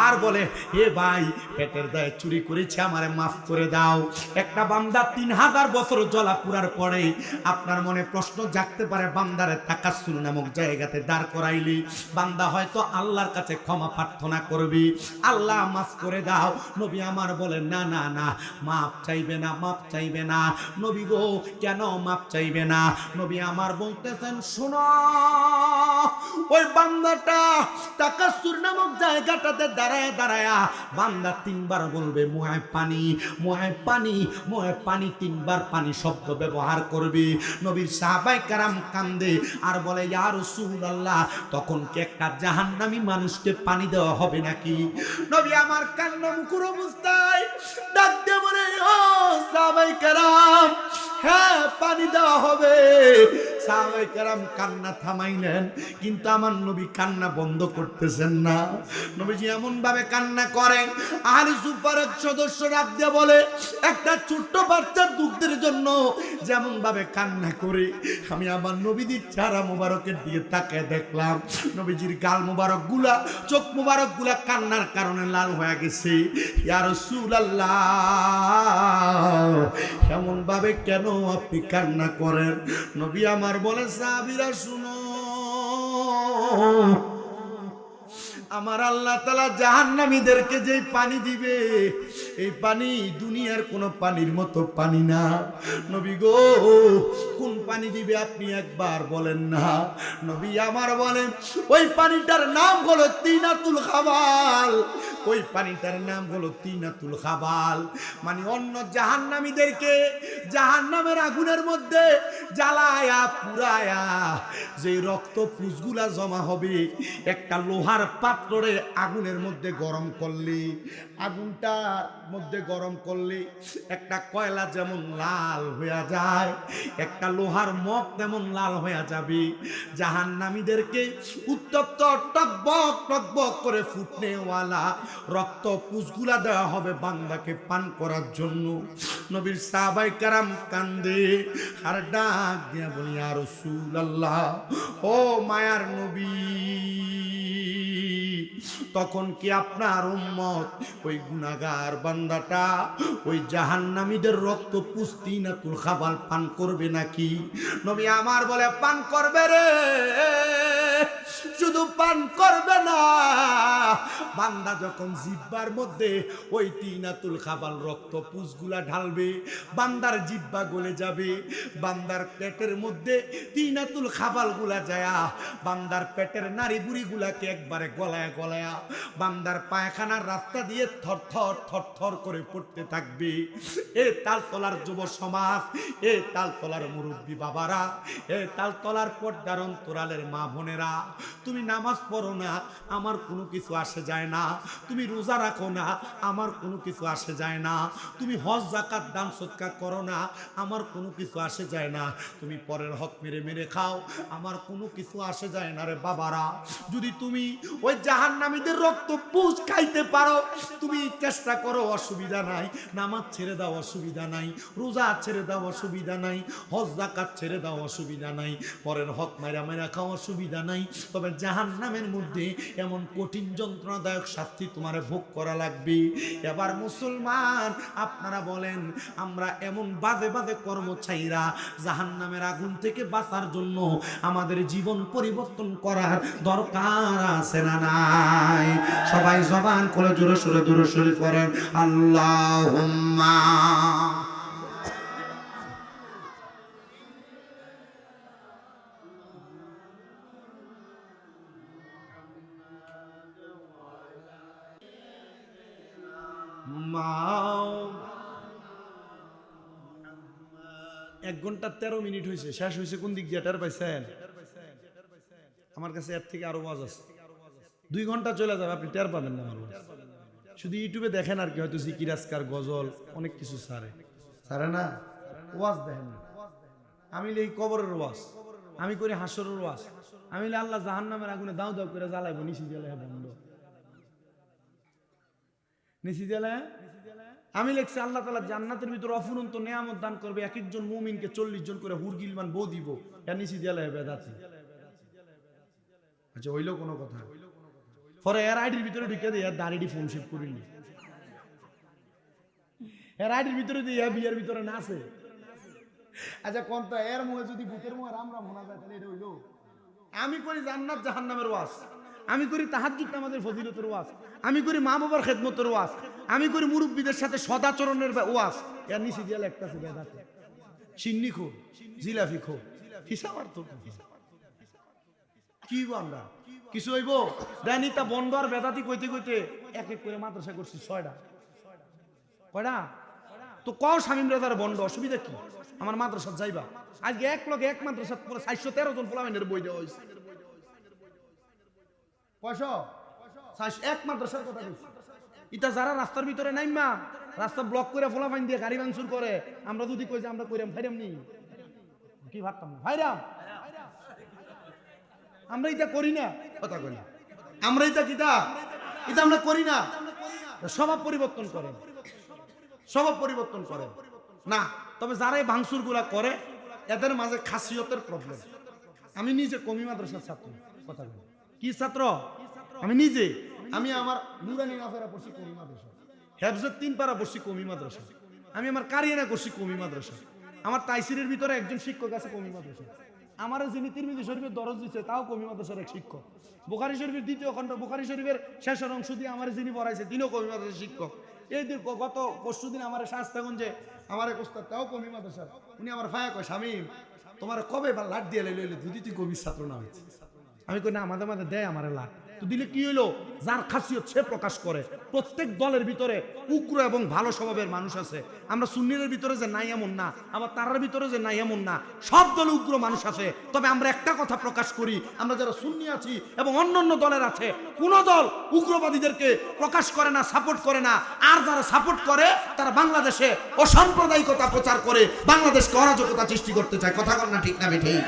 আর বলে, হে ভাই, পেটের দায়ে চুরি করেছে, আমারে মাফ করে দাও। একটা বান্দা 3000 বছর জ্বলা পুরার পরে আপনার মনে প্রশ্ন জাগতে পারে, বান্দারে তাকাসসুর নামক জায়গাতে দাঁড় করাইলি বান্দা হয়তো আল্লাহর কাছে ক্ষমা প্রার্থনা করবি, আল্লাহ মাফ করে দাও। নবী আমার বলে, না না না, মাফ চাইবে না, মাফ চাইবে না। নবী গো, কেন মাফ চাইবে না? নবী আমার বলতেছেন, শোনো, ওই বান্দাটা তাকাসসুর নামক জায়গাটাতে দাঁড়ায় দাঁড়ায় বান্দা 3 বার বলবে, মুহে পানি, মুহে পানি, মুহে পানি, 3 বার পানি শব্দ ব্যবহার করবে। নবীর সাহাবায়ে কেরাম কান্দে আর বলে, ইয়া রাসূলুল্লাহ, তখন কি একটা জাহান্নামী মানুষকে পানি দেওয়া হবে নাকি? নবী আমার কান্না মুখর অবস্থায় ডাক দিয়ে বলে, ও সাহাবায়ে কেরাম, হ্যাঁ, পানি দেওয়া হবে। সাহাবায়ে কেরাম কান্না থামাইলেন, কিন্তু আমার নবী কান্না বন্ধ করতেছেন না। নবীজি এমন ভাবে কান্না করেন, আহলে সুফফার এক সদস্য ডাক দিয়ে বলে, একটা ছোট্ট বাচ্চার দুঃখের জন্য যেমন ভাবে কান্না করে, আমি আমার নবীজির চেহারা মোবারকের দিকে তাকিয়ে দেখলাম, নবীজির গাল মোবারক গুলা, চোখ মোবারক গুলা কান্নার কারণে লাল হয়ে গেছে। ইয়া রাসূলুল্লাহ, এমন ভাবে কেন আপনি কান্না করেন? নবী আমার বলে, সাহাবীরা শুনো, আমার আল্লাহ তাআলা জাহান্নামীদেরকে যে পানি দিবে, এই পানি দুনিয়ার কোন পানির মতো পানি না। নবী গো, কোন পানি দিবে আপনি একবার বলেন না। নবী আমার বলেন, ওই পানিটার নাম হলো তিনাতুল খাবাল। ওই পানিটার নাম হলো তিনাতুল খাবাল, মানে অন্য জাহান্নামীদেরকে জাহান্নামের আগুনের মধ্যে জ্বালায়া পুরায়া যে রক্ত পুষগুলা জমা হবে, একটা লোহার পাত্রে আগুনের মধ্যে গরম করলে, আগুনটার মধ্যে গরম করলে একটা কয়লা যেমন লাল হয়ে যায়, একটা লোহার মগ তেমন লাল হয়ে যাবে। জাহান্নামীদেরকে উত্তপ্ত টকবক টকবক করে ফুটনেওয়ালা রক্ত পুষগুলা দেওয়া হবে বান্দাকে পান করার জন্য। নবীর সাহাবায়ে কেরাম কান্দে আর ডাক দিয়া বলি, ইয়া রাসূলুল্লাহ, ও মায়ার নবী, তখন কি আপনার উম্মত ওই গুনাহগার বান্দাটা ওই জাহান্নামীদের রক্ত পুস্তিনাতুল খাবাল পান করবে নাকি? নবী আমার বলে, পান করবে রে, শুধু পান করবে না, বান্দা যখন জিহ্বার মধ্যে ওই তিনাতুল খাবাল রক্ত পুষগুলা ঢালবে, বান্দার জিহ্বা গলে যাবে, বান্দার পেটের মধ্যে তিনাতুল খাবাল গুলা যায়া বান্দার পেটের নাড়ি বুড়ি গুলাকে একবারে গলায়া গলায়া বান্দার পায়খানার রাস্তা দিয়ে থর থর থর থর করে পড়তে থাকবে। এ তালতলার যুব সমাজ, এ তালতলার মুরব্বী বাবারা, এ তালতলার পর্দার অন্তরালের মা বোনেরা, তুমি নামাজ পড়ো না, আমার কোনো কিছু আসে যায় না। তুমি রোজা রাখো না, আমার কোনো কিছু আসে যায় না। তুমি হজ যাকাত দান সদকা করো না, আমার কোনো কিছু আসে যায় না। তুমি পরের হক মেরে মেরে খাও, আমার কোনো কিছু আসে যায় না রে বাবারা। যদি তুমি ওই জাহান্নামীদের রক্ত পুষ খাইতে পারো, তুমি চেষ্টা করো, অসুবিধা নাই। নামাজ ছেড়ে দাও, অসুবিধা নাই। রোজা ছেড়ে দাও, অসুবিধা নাই। হজ যাকাত ছেড়ে দাও, অসুবিধা নাই। পরের হক মাইরা মাইরা খাও, অসুবিধা নাই। তবে জাহান্নামের মধ্যে এমন কঠিন যন্ত্রণাদায়ক শাস্তি তোমারে ভোগ করা লাগবে। এবার মুসলমান আপনারা বলেন, আমরা এমন বাজে বাজে কর্ম ছাইরা জাহান্নামের আগুন থেকে বাঁচার জন্য আমাদের জীবন পরিবর্তন করার দরকার আছে না নাই? সবাই জবান করে জোরে সোরে দূরে সরে করেন, আল্লাহুম্মা। 1 ঘন্টা 13 মিনিট হয়েছে, শেষ হয়েছে কোন দিক দিয়ে টের পাইছেন? আমার কাছে এর থেকে আরো ওয়াজ আছে, 2 ঘন্টা চলে যাবে, আপনি টের পাবেন না। আমার ওয়াজ শুধু ইউটিউবে দেখেন আর কি, হয়তো জিকির আজকার গজল অনেক কিছু সারে না, ওয়াজ দেখেন না। আমি এই কবরের ওয়াজ, আমি করি হাসরের ওয়াজ, আমি আল্লাহ জাহান্নামের আগুনে দাও দাও করে জ্বালাইব, নিচি জ্বালাই বন্ধ, নিচি জ্বালায়। আমি লিখছি আল্লাহ তাআলা জান্নাতের ভিতরে অফুরন্ত নেয়ামত দান করবে, এক একজন মুমিনকে 40 জন করে হুর গিলমান বউ দিব, এর নিচি জ্বালায় বেদাতি। আচ্ছা হইলো কোনো কথা? পরে এর আইডির ভিতরে ঢুকে দিয়ে দাঁড়িয়ে ফোন সেভ করিনি, এর আইডির ভিতরে দিয়ে বিয়ের ভিতরে না আছে। আচ্ছা কোন তো এর মুখে যদি ভূতের মুখে রাম রাম শোনা যায় তাহলে এটা হইলো? আমি করি জান্নাত জাহান্নামের ওয়াজ, আমি করি তাহাজ্জুদ নামাজের ফজিলতের ওয়াজ, আমি করি মা বাবার খেদমতের ওয়াজ, আমি করি মুরব্বীদের সাথে সদাচরণের ওয়াজ, এর নিচে দিয়ে লেখতাছে বেদাতি, সিন্নি খো, জিলাপি খো, হিসাব আর তো কি আমরা কিছু হইব দেনি তা বন্ধ। আর বেদাতি কইতে কইতে এক এক করে মাদ্রাসা করছি 6টা, কয়টা তো কও শামীম রাজার বন্ধ, অসুবিধা কি? আমার মাদ্রাসা যাইবা, আজকে এক লগে এক মাদ্রাসা পুরো 413 জন পোলামেনের বই দেওয়া হয়েছে। এক মাদ্রাসার কথা বলছি, এটা যারা রাস্তার ভিতরে নাইমা রাস্তা ব্লক করে ফোলাফাইন দিয়ে গাড়ি ভাঙচুর করে, আমরা যদি কই যে আমরা কইরাম ভাইরাম নি কি ভাবতাম না ভাইরাম, আমরা এটা করি না, কথা কই না, আমরা এটা কিটা এটা আমরা করি না। স্বভাব পরিবর্তন করেন, স্বভাব পরিবর্তন করেন না। তবে যারা এই ভাঙচুর গুলা করে এদের মাঝে খাসিয়তের প্রবলেম। আমি নিজে কমি মাদ্রাসার ছাত্র, কথা বলি কি ছাত্র আমি নিজে, আমি আমার নুরানি নাফেরা পড়ছি কমি মাদ্রাসা, হেফজত 3 পারা পড়ছি কমি মাদ্রাসা, আমি আমার কারিয়ানা করছি কমি মাদ্রাসা, আমার তাইসিরের ভিতরে একজন শিক্ষক আছে কমি মাদ্রাসা, আমার যিনি তিরমিজি শরীফের দরজ দিচ্ছে তাও কমি মাদ্রাসার এক শিক্ষক, বুখারী শরীফের 2য় খণ্ড বুখারী শরীফের শেষের অংশ দিয়ে আমার যিনি পড়াইছে তিনিও কমি মাদ্রাসার শিক্ষক। এই গত পরশুদিন আমার শাস্তাগঞ্জে আমার এক ওস্তাদ তাও কমি মাদ্রাসার, উনি আমার ভাইয়া কয় শামীম তোমার কবে লাট দিয়ে লইলে যদি তুই কবির ছাত্র না হয়েছে? আমি কই না, মাঝে মাঝে দেয় আমার লাট, তো দিলে কি হইলো? যার খাসিয়ত সে প্রকাশ করে। প্রত্যেক দলের ভিতরে উগ্র এবং ভালো স্বভাবের মানুষ আছে, আমরা সুন্নিদের ভিতরে যে নাই এমন না, আবার তারার ভিতরে যে নাই এমন না, সব দলে উগ্র মানুষ আছে। তবে আমরা একটা কথা প্রকাশ করি, আমরা যারা সুন্নি আছি এবং অন্যান্য দলের আছে, কোন দল উগ্রবাদীদেরকে প্রকাশ করে না, সাপোর্ট করে না। আর যারা সাপোর্ট করে তারা বাংলাদেশে অসাম্প্রদায়িকতা প্রচার করে বাংলাদেশকে অরাজকতা সৃষ্টি করতে চায়। কথা বল না ঠিক না বেঠিক?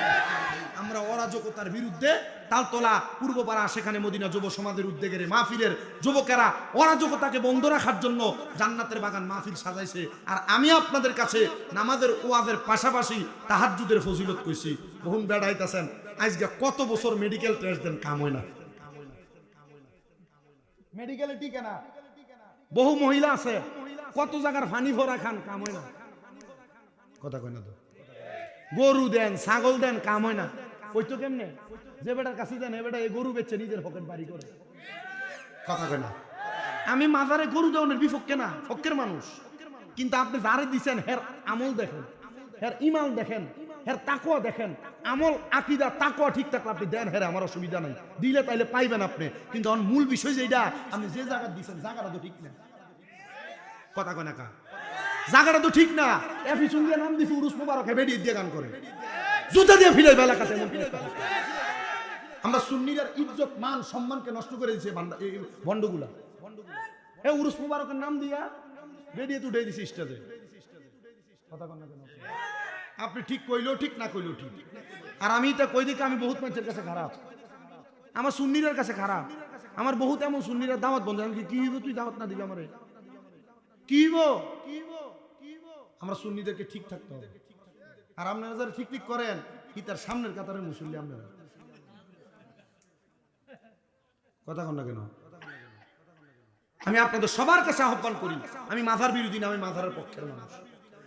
আমরা অরাজকতার বিরুদ্ধে তালতলা পূর্বপাড়া সেখানে মদিনা যুব সমাজের উদ্যোগের মাহফিলের যুবকেরা অরাজকতাকে বন্ধ রাখার জন্য জান্নাতের বাগান মাহফিল সাজাইছে। আর আমি আপনাদের কাছে নামাজের ওয়াজের পাশাপাশি তাহাজ্জুদের ফজিলত কইছি। বহুন বেড়াইতেছেন আজকে কত বছর মেডিকেল টেস্ট দেন, কাম হয় না, মেডিকেলে টিকে না। বহু মহিলা আছে কত জায়গার ফানি ভরা খান, কাম হয় না, কথা কয় না তো। গরু দেন ছাগল দেন, কাম হয় না। ওই তো কেমনে যে বেটার কাছে দেন এ বেটা এই গরু বেচে নিজের পকেট বাড়ি করে, কথা কয় না। আমি মাজারে গরু দেওয়ার বিপক্ষে না, পক্ষের মানুষ। কিন্তু আপনি যারে দিচ্ছেন হের আমল দেখেন, হের ইমান দেখেন, হের তাকওয়া দেখেন। আমল আকীদা তাকওয়া ঠিক থাকলে আপনি দেন, হের আমার অসুবিধা নাই, দিলে তাইলে পাইবেন আপনি। কিন্তু আমার মূল বিষয় যেটা, আপনি যে জায়গা দিচ্ছেন জায়গাটা তো ঠিক না, কথা কয় না কা, জায়গাটা তো ঠিক না। এফিসুন দিয়ে নাম দিছি উরুস মুবারক, বেরিয়ে দিয়ে গান করে জুতা দিয়ে ফিরে বেলা কাছে। আমরা সুন্নিদের ইজ্জত মান সম্মানকে নষ্ট করে দিয়েছে ভণ্ডগুলা। উরুস মুবারকের নাম দিয়া বেরিয়ে তো উঠে দিছি স্টেজে, কথা কন না কেন? আপনি ঠিক কইলেও ঠিক, না কইলেও ঠিক। আর আমি এটা কই দিকে আমি বহুত মানুষের কাছে খারাপ, আমার সুন্নিদের কাছে খারাপ। আমার বহুত এমন সুন্নিরা দাওয়াত বন্ধ, আমি কি হইব তুই দাওয়াত না দিলে আমারে কি হইব? আমরা সুন্নিদেরকে ঠিক থাকতে হবে। আর আপনারা যারা ঠিক ঠিক করেন কি তার সামনের কাতারের মুসল্লি আপনারা, কথা কন না কেন? আমি আপনাদের সবার কাছে আহ্বান করি, আমি মাজার বিরোধী না, আমি মাজারের পক্ষের মানুষ,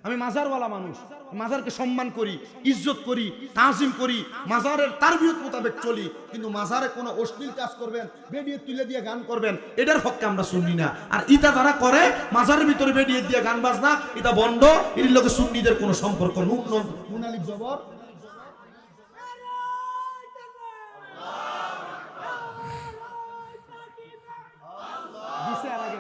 আমি মাজারওয়ালা মানুষ। মাজারকে সম্মান করি, ইজ্জত করি, তাজিম করি, মাজারের তারবিয়ত মোতাবেক চলি। কিন্তু মাজারে কোনো অশ্লীল কাজ করবেন, বেডিয়ে তুলে দিয়ে গান করবেন, এটার পক্ষে আমরা শুনি না। আর ইটা যারা করে মাজারের ভিতরে বেডিয়ে দিয়ে গান বাজনা, এটা বন্ধ। এর লোকে সুন্নিদের কোনো সম্পর্ক নুন আলিফ জবর দিছে। আর আগে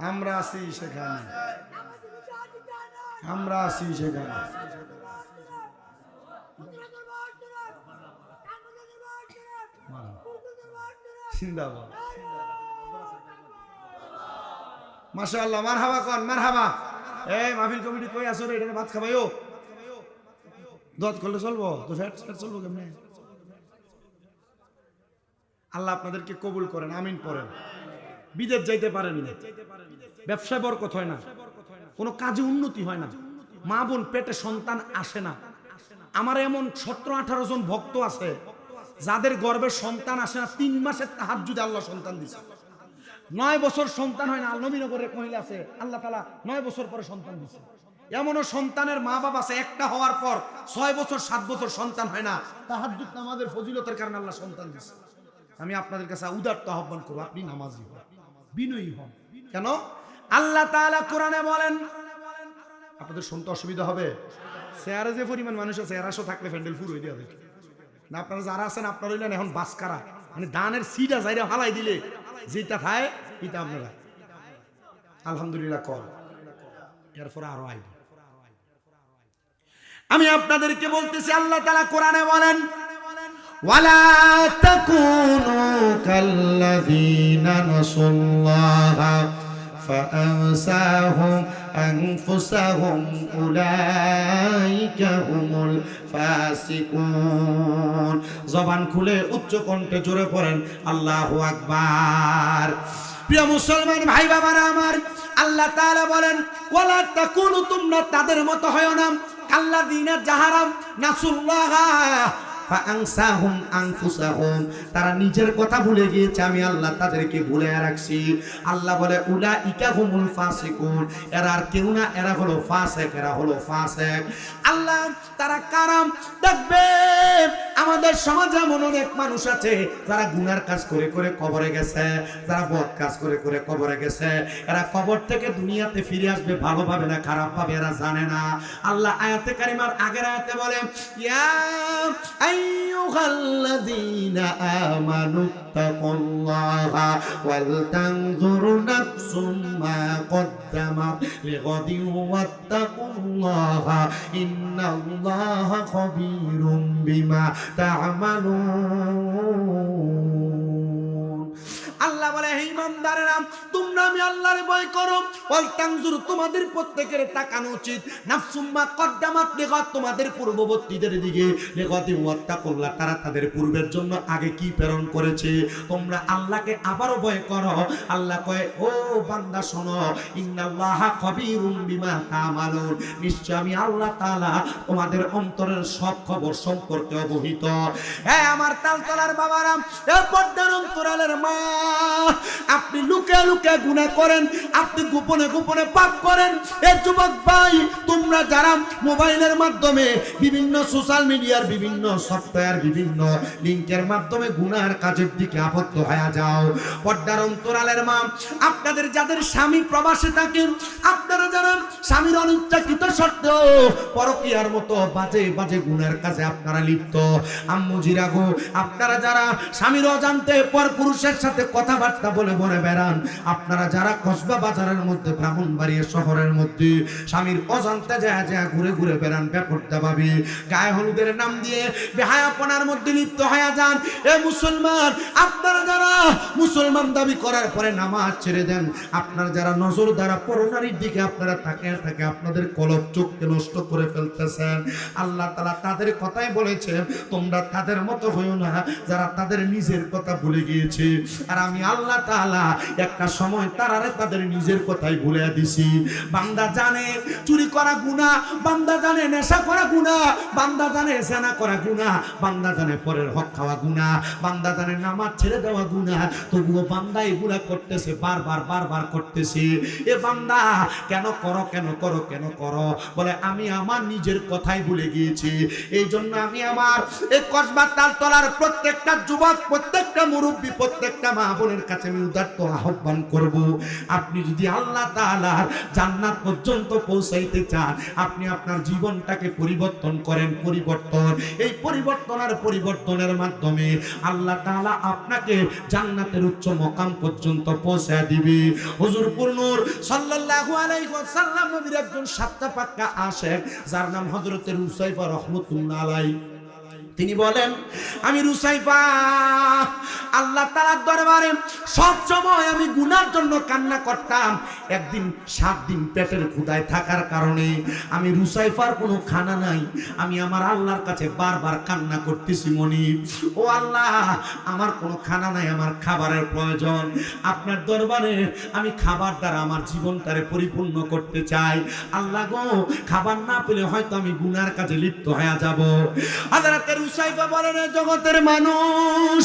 আমরা আছি সেখানে, আমরা আছি সেখানে। জিন্দাবাদ, মাশাআল্লাহ, মারহাবা কোন, মারহাবা। এই মাহফিল কমিটি কই আসো রে, এটা ভাত খাবাইও, দোয়াত করলে চলবো তো, ফ্যাট চলবো কেমনে? আল্লাহ আপনাদেরকে কবুল করেন, আমিন পড়েন। বিদেশ যাইতে পারেন না, ব্যবসায় বরকত হয় না, কোনো কাজে উন্নতি হয় না, মা বোন পেটে সন্তান আসে না। আমার এমন 17-18 জন ভক্ত আছে যাদের গর্ভে সন্তান আসে না, 3 মাসের তাহাজ্জুদে আল্লাহ সন্তান দিছে। 9 বছর সন্তান হয় না। নবীনগরের মহিলা আছে, আল্লাহ তাআলা 9 বছর পরে সন্তান দিছে। এমনও সন্তানের মা বাবা আছে, একটা হওয়ার পর 6 বছর 7 বছর সন্তান হয় না, তাহাজ্জুদ নামাজের ফজিলতের কারণে আল্লাহ সন্তান দিছে। আমি আপনাদের কাছে উদারত আহ্বান করব, আপনি নামাজি হন, বিনয়ী হন। কেন? আল্লাহ তাআলা কোরআনে বলেন, আপনাদের শুনতে অসুবিধা হবে, চেয়ারে যে পরিমাণ মানুষ আছে, এরাশো থাকলে প্যান্ডেল ফুল হয়ে যাবে না। আপনারা যারা আছেন, আপনারা হইলেন এখন বাসকারা, মানে দানের সিটা যাইরা হালাই দিলে যেটা খায় এটা আপনারা আলহামদুলিল্লাহ কর, এরপরে আরো আইব। আমি আপনাদেরকে বলতেছি, আল্লাহ তাআলা কোরআনে বলেন, ওয়ালা তাকুনু কাল্লাযীনা নাসুল্লাহা ফাআনসাহুম আনফুসাহুম উলাইকা হুমুল ফাসিকুন। জবান খুলে উচ্চ কণ্ঠে জোরে পড়েন আল্লাহু আকবার। প্রিয় মুসলমান ভাই বাবারা আমার, আল্লাহ তাআলা বলেন, ওয়ালা তাকুনু, তোমরা তাদের মতো হয় না, কাল্লাযীনা যাহারা নাসুল্লাহা ফাআনসাহুম আনফুসাহুম, তারা নিজের কথা ভুলে গিয়েছে, আমি আল্লাহ তাদেরকে ভুলে রাখছি। আল্লাহ বলে উলাইকা হুমুল ফাসিকুন, এরা আর কেউ না, এরা হলো ফাসিক, এরা হলো ফাসিক। আল্লাহ তারা কারাম দেখবে, আমাদের সমাজে এমন অনেক মানুষ আছে যারা গুনার কাজ করে করে কবরে গেছে, যারা বদ কাজ করে করে কবরে গেছে। এরা কবর থেকে দুনিয়াতে ফিরে আসবে ভালোভাবে না খারাপ ভাবে, এরা জানে না। আল্লাহ আয়াতে কারিমার আগের আয়াতে বলে, ইয়া আইয়ুহাল্লাযীনা আমানু তাকুল্লাহা ওয়াল তানজুর নাফসুম মা কদ্দামাত লিগাদিন ওয়াত্তাকুল্লাহা ইন্নাল্লাহা খাবীরুম বিমা তা'মালুন। আল্লাহ বলে, হে ইমানদারেরা, তোমরা আমি আল্লাহর ভয় করো। ওয়াল তানজুর, তোমাদের প্রত্যেকের তাকানো উচিত, নাফসুম মা কদ্দামাত লিগাদ, তোমাদের পূর্ববর্তীদের দিকে, লিগাদি ওয়াত্তাকুল্লাহ, তারা তাদের পূর্বের জন্য আগে কি প্রেরণ করেছে। তোমরা আল্লাহকে আবারও ভয় করো। আল্লাহ কয়, ও বান্দা শোনো, ইন্নাল্লাহা খাবীরুম বিমা তা'মালুন, নিশ্চয় আমি আল্লাহ তাআলা তোমাদের অন্তরের সব খবর সম্পর্কে অবহিত। হ্যাঁ আমার তালতলার বাবারা, এ পর্দার অন্তরালের মা, আপনি লুকে লুকে গুনাহ করেন, আপনি গোপনে গোপনে পাপ করেন। এ যুবক ভাই, তোমরা যারা মোবাইলের মাধ্যমে বিভিন্ন সোশ্যাল মিডিয়ার বিভিন্ন সফটওয়্যার বিভিন্ন লিংকের মাধ্যমে গুনাহের কাজের দিকে আবদ্ধ হয়ে যাও, পর্দার অন্তরালের মা, আপনাদের যাদের স্বামী প্রবাসে থাকেন, আপনারা যারা স্বামীর অনিচ্ছাকৃত সত্ত্বেও পরকীয়ার মতো বাজে বাজে গুনাহের কাজে আপনারা লিপ্ত, আম্মুজিরা গো, আপনারা যারা স্বামীর অজান্তে পর পুরুষের সাথে কথাবার্তা বলে বলে বেড়ান, আপনারা যারা কসবা বাজারের মধ্যে ব্রাহ্মণবাড়িয়া শহরের মধ্যে স্বামীর অজান্তে যায় যায় ঘুরে ঘুরে বেড়ান বেপরদা ভাবে, গায়ে হলুদের নাম দিয়ে বেহায়াপনার মধ্যে লিপ্ত হয়ে যান। এ মুসলমান, আপনারা যারা মুসলমান দাবি করার পরে নামাজ ছেড়ে দেন, আপনারা যারা নজর দ্বারা পরনারীর দিকে আপনারা তাকিয়ে থাকে, আপনাদের কলব চোখকে নষ্ট করে ফেলতেছেন। আল্লাহ তাআলা তাদের কথাই বলেছেন, তোমরা তাদের মতো হইও না যারা তাদের নিজের কথা ভুলে গিয়েছে। আর আমি আল্লাহ তাআলা একটা সময় তারারে তাদের নিজের কথাই ভুলে দিছি। বান্দা জানে চুরি করা গুনাহ, বান্দা জানে নেশা করা গুনাহ, বান্দা জানে জেনা করা গুনাহ, বান্দা জানে পরের হক খাওয়া গুনাহ, বান্দা জানে নামাজ ছেড়ে দেওয়া গুনাহ, তবুও বান্দা এগুলা করতেছে, বারবার বারবার করতেছে। এ বান্দা কেন করো, কেন করো, কেন করো? বলে আমি আমার নিজের কথাই ভুলে গিয়েছি। এই জন্য আমি আমার এই কসবা তালতলার প্রত্যেকটা যুবক, প্রত্যেকটা মুরব্বী, প্রত্যেকটা মা বোনের কাছে আমি ক্ষুধার্ত আহ্বান করব। আপনি যদি আল্লাহ তাআলার জান্নাত পর্যন্ত পৌঁছাইতে চান, আপনি আপনার জীবনটাকে পরিবর্তন করেন। এই পরিবর্তনের মাধ্যমে আল্লাহ তাআলা আপনাকে জান্নাতের উচ্চ মাকাম পর্যন্ত পৌঁছায় দিবে। হুজুর নূর সাল্লাল্লাহু আলাইহি ওয়াসাল্লাম নবীর একজন সাতটা পাক্কা আশিক, যার নাম হযরত রুসাইফা রাহমাতুল্লাহ আলাইহি। তিনি বলেন, আমি রুসাইফা আল্লাহ তাআলার দরবারে সব সময় আমি গুনার জন্য কান্না করতাম। একদিন 7 দিন পেটের ক্ষুধায় থাকার কারণে আমি রুসাইফার কোনো খানা নাই, আমি আমার আল্লাহর কাছে বারবার কান্না করতেছি, মনি ও আল্লাহ আমার কোনো খানা নাই, আমার খাবারের প্রয়োজন। আপনার দরবারে আমি খাবার দ্বারা আমার জীবনটারে পরিপূর্ণ করতে চাই। আল্লাহ গো, খাবার না পেলে হয়তো আমি গুনার কাজে লিপ্ত হয়ে যাব। হযরত রুসাইফা বলেন, জগতের মানুষ,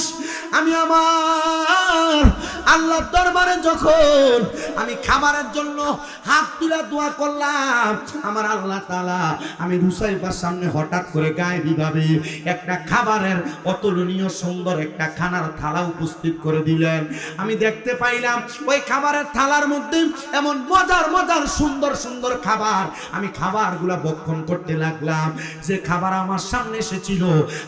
আমি আমার আল্লাহর দরবারে যখন আমি খাবারের জন্য হাত তুলে দোয়া করলাম, আমার আল্লাহ তাআলা আমি রুসাইফার সামনে হঠাৎ করে গায়েবীভাবে একটা খাবারের অতুলনীয় সুন্দর একটা খানার থালা উপস্থিত করে দিলেন। আমি দেখতে পাইলাম ওই খাবারের থালার মধ্যে এমন মজার মজার সুন্দর সুন্দর খাবার। আমি খাবারগুলা ভক্ষণ করতে লাগলাম। যে খাবার আমার সামনে এসেছিল,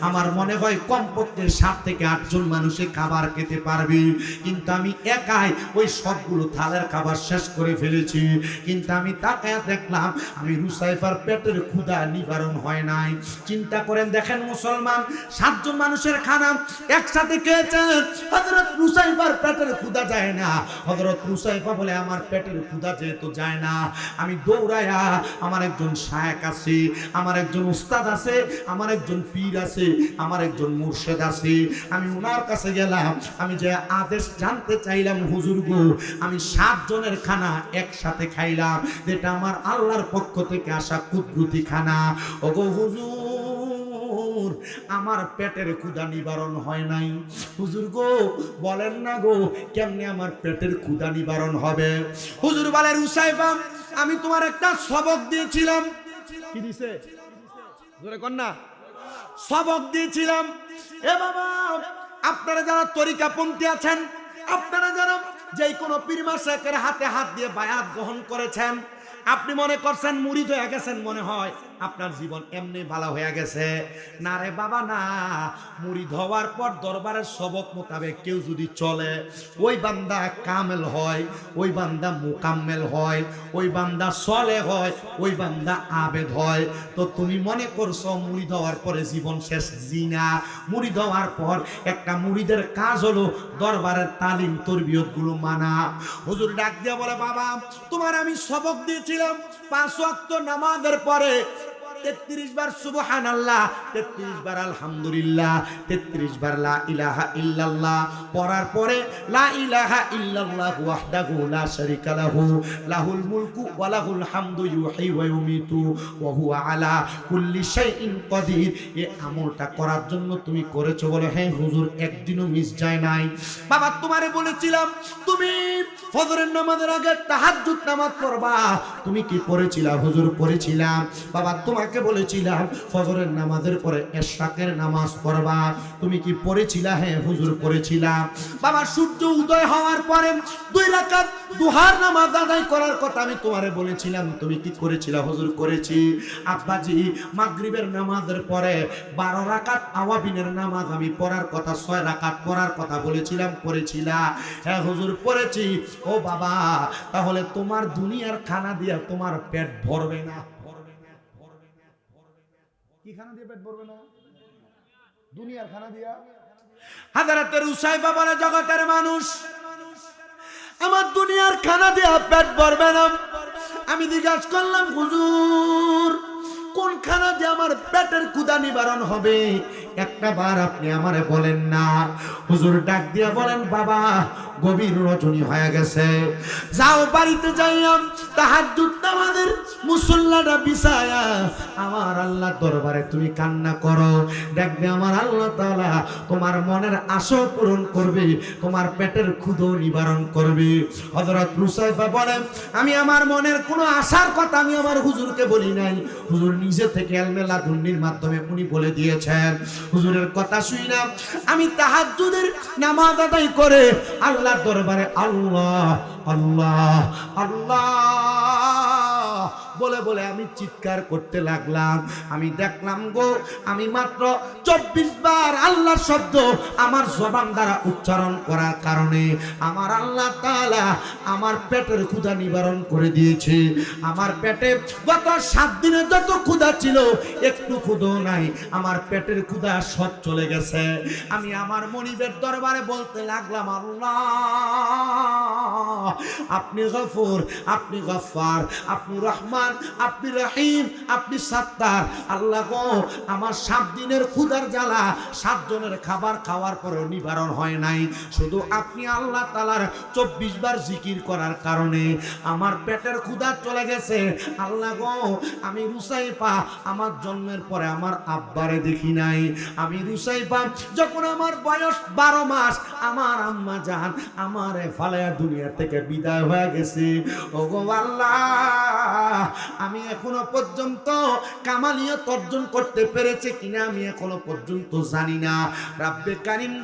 আমার মনে হয় কমপক্ষে 7 থেকে 8 জন মানুষে খাবার খেতে পারবে, কিন্তু আমি একাই ওই সবগুলো থালার খাবার শেষ করে ফেলেছি। কিন্তু আমি তাকায়া দেখলাম আমি রুসাইফার পেটের ক্ষুধা নিবারণ হয় নাই। চিন্তা করেন, দেখেন মুসলমান, 7 জন মানুষের খানা একসাথে খেয়েছেন, হযরত রুসাইফার পেটের ক্ষুধা যায় না। হযরত রুসাইফা বলে, আমার পেটের ক্ষুধা যেহেতু যায় না, আমি দৌড়ায়া আমার একজন শায়েখ আছে, আমার একজন উস্তাদ আছে, আমার একজন পীর আছে, আমার একজন মুর্শিদ আছে, আমি ওনার কাছে গেলাম। আমি যে আদেশ জানতে চাইলাম, হুজুর গো, আমি 7 জনের খানা একসাথে খাইলাম, যেটা আমার আল্লাহর পক্ষ থেকে আসা কুদরতি খানা। ওগো হুজুর, আমার পেটের ক্ষুধা নিবারণ হয় নাই। হুজুর গো, বলেন না গো, কেমনে আমার পেটের ক্ষুধা নিবারণ হবে? হুজুর বলে, রুসাইফা, আমি তোমার একটা সবক দিয়েছিলাম। কি দিছে? জোরে কর না। সবক দিয়েছিলাম। এ বাবা, আপনারা যারা তরিকাপন্থী আছেন, আপনারা যারা যে কোনো পীর মাশায়েখের হাতে হাত দিয়ে বায়াত গ্রহণ করেছেন, আপনি মনে করছেন মুরিদ হয়ে গেছেন, মনে হয় আপনার জীবন এমনি ভালো হয়ে গেছে। না রে বাবা, না। মুরিদ হওয়ার পর দরবারের সবক মোতাবেক কেউ যদি চলে, ওই বান্দা কামেল হয়, ওই বান্দা মুকাম্মেল হয়, ওই বান্দা সলে হয়, ওই বান্দা আবেদ হয়। তো তুমি মনে করছো মুরিদ হওয়ার পরে জীবন শেষ? জিনা। মুরিদ হওয়ার পর একটা মুরিদের কাজ হলো দরবারের তালিম তরবিয়ত গুলো মানা। হুজুর ডাক দিয়া বলে, বাবা, তোমার আমি সবক দিয়েছিলাম 5 ওয়াক্ত নামাজের পরে 33 বার সুবহানাল্লাহ, 33 বার আলহামদুলিল্লাহ, 33 বার লা ইলাহা ইল্লাল্লাহ পড়ার পরে লা ইলাহা ইল্লাল্লাহ ওয়াহদাহু লা শারীকা লাহু লাহুল মুলকু ওয়া লাহুল হামদু ইউহয়ী ওয়া ইউমীতু ওয়া হুয়া আলা কুল্লি শাইইন কাদির। এই আমলটা করার জন্য তুমি করেছো? বলে, হ্যাঁ হুজুর, একদিনও মিস যায় নাই। বাবা, তোমারে বলেছিলাম তুমি ফজরের নামাজের আগে তাহাজ্জুদ নামাজ পড়বা, তুমি কি পড়েছিলা? হুজুর, পড়েছিলাম। বাবা, তোমাকে বলেছিলাম ফজরের নামাজের পরে ইশরাকের নামাজ পড়বা, তুমি কি পড়েছিলা? হ্যাঁ হুজুর, পড়েছিলাম। বাবা, সূর্য উদয় হওয়ার পরে 2 রাকাত দুহার নামাজ আদায় করার কথা আমি তোমারে বলেছিলাম, তুমি কি করেছিলা? হুজুর, করেছি। আব্বাজি, মাগরিবের নামাজের পরে 12 রাকাত আওয়াবিনের নামাজ আমি পড়ার কথা, 6 রাকাত পড়ার কথা বলেছিলাম, পড়েছিলা? হ্যাঁ হুজুর, পড়েছি। ও বাবা, তাহলে তোমার দুনিয়ার খানা দিয়া তোমার পেট ভরবে না। কি খানা দিয়ে পেট ভরবে না? দুনিয়ার খানা দিয়া। হযরত রুসাইফা বলে, জগতের মানুষ, আমার দুনিয়ার খানা দিয়া পেট ভরবে না। আমি জিজ্ঞাসা করলাম, হুজুর, কোন খানা দিয়ে আমার পেটের ক্ষুধা নিবারণ হবে? একটা বার আপনি আমারে বলেন না। হুজুর ডাক দিয়া বলেন, বাবা, গভীর রজনী হয়ে গেছে, যাও বাড়িতে যাইয়া তাহাজ্জুদ নামাজের মুসল্লাটা বিছায়া আমার আল্লাহ দরবারে তুমি কান্না করো। দেখবে আমার আল্লাহ তাআলা তোমার মনের আশা পূরণ করবে, তোমার পেটের ক্ষুধা নিবারণ করবে। হযরত রুসাইফা বলেন, আমি আমার মনের কোনো আশার কথা আমি আমার হুজুরকে বলি নাই। হুজুর নিজে থেকে ইলমে লাদুন্নির মাধ্যমে উনি বলে দিয়েছেন। হুজুরের কথা শুনলাম, আমি তাহাজ্জুদের নামাজ আদায় করে আল্লাহ আল্লাহর দরবারে আল্লাহ আল্লাহ আল্লাহ বলে বলে আমি চিৎকার করতে লাগলাম। আমি দেখলাম গো, আমি মাত্র 24 বার আল্লাহর শব্দ আমার জবান দ্বারা উচ্চারণ করার কারণে আমার আল্লাহ তাআলা আমার পেটের ক্ষুধা নিবারণ করে দিয়েছে। আমার পেটে গত 7 দিনে যত ক্ষুধা ছিল একটু ক্ষুধা নাই, আমার পেটের ক্ষুধা সব চলে গেছে। আমি আমার মনিবের দরবারে বলতে লাগলাম, আল্লাহ আপনি গফুর, আপনি গফফার, আপনি রহমান, আপনি রহিম, আপনি সাত্তার। আল্লাহ গো, আমার 7 দিনের ক্ষুধার জ্বালা 7 জনের খাবার খাওয়ার পরেও নিবারণ হয় নাই। শুধু আপনি আল্লাহ তাআলার 24 বার জিকির করার কারণে আমার পেটের ক্ষুধা চলে গেছে। আল্লাহ গো, আমি রুসাইফা আমার জন্মের পরে আমার আব্বারে দেখি নাই। আমি রুসাইফা যখন আমার বয়স 12 মাস আমার আম্মা জান আমারে ফালায়া দুনিয়া থেকে বিদায় হয়ে গেছে। ওগো আল্লাহ, আমি এখনো পর্যন্ত কামালিয়ত অর্জন করতে পেরেছে কিনা আমি এখনো পর্যন্ত জানি না। রাব্বে কারীম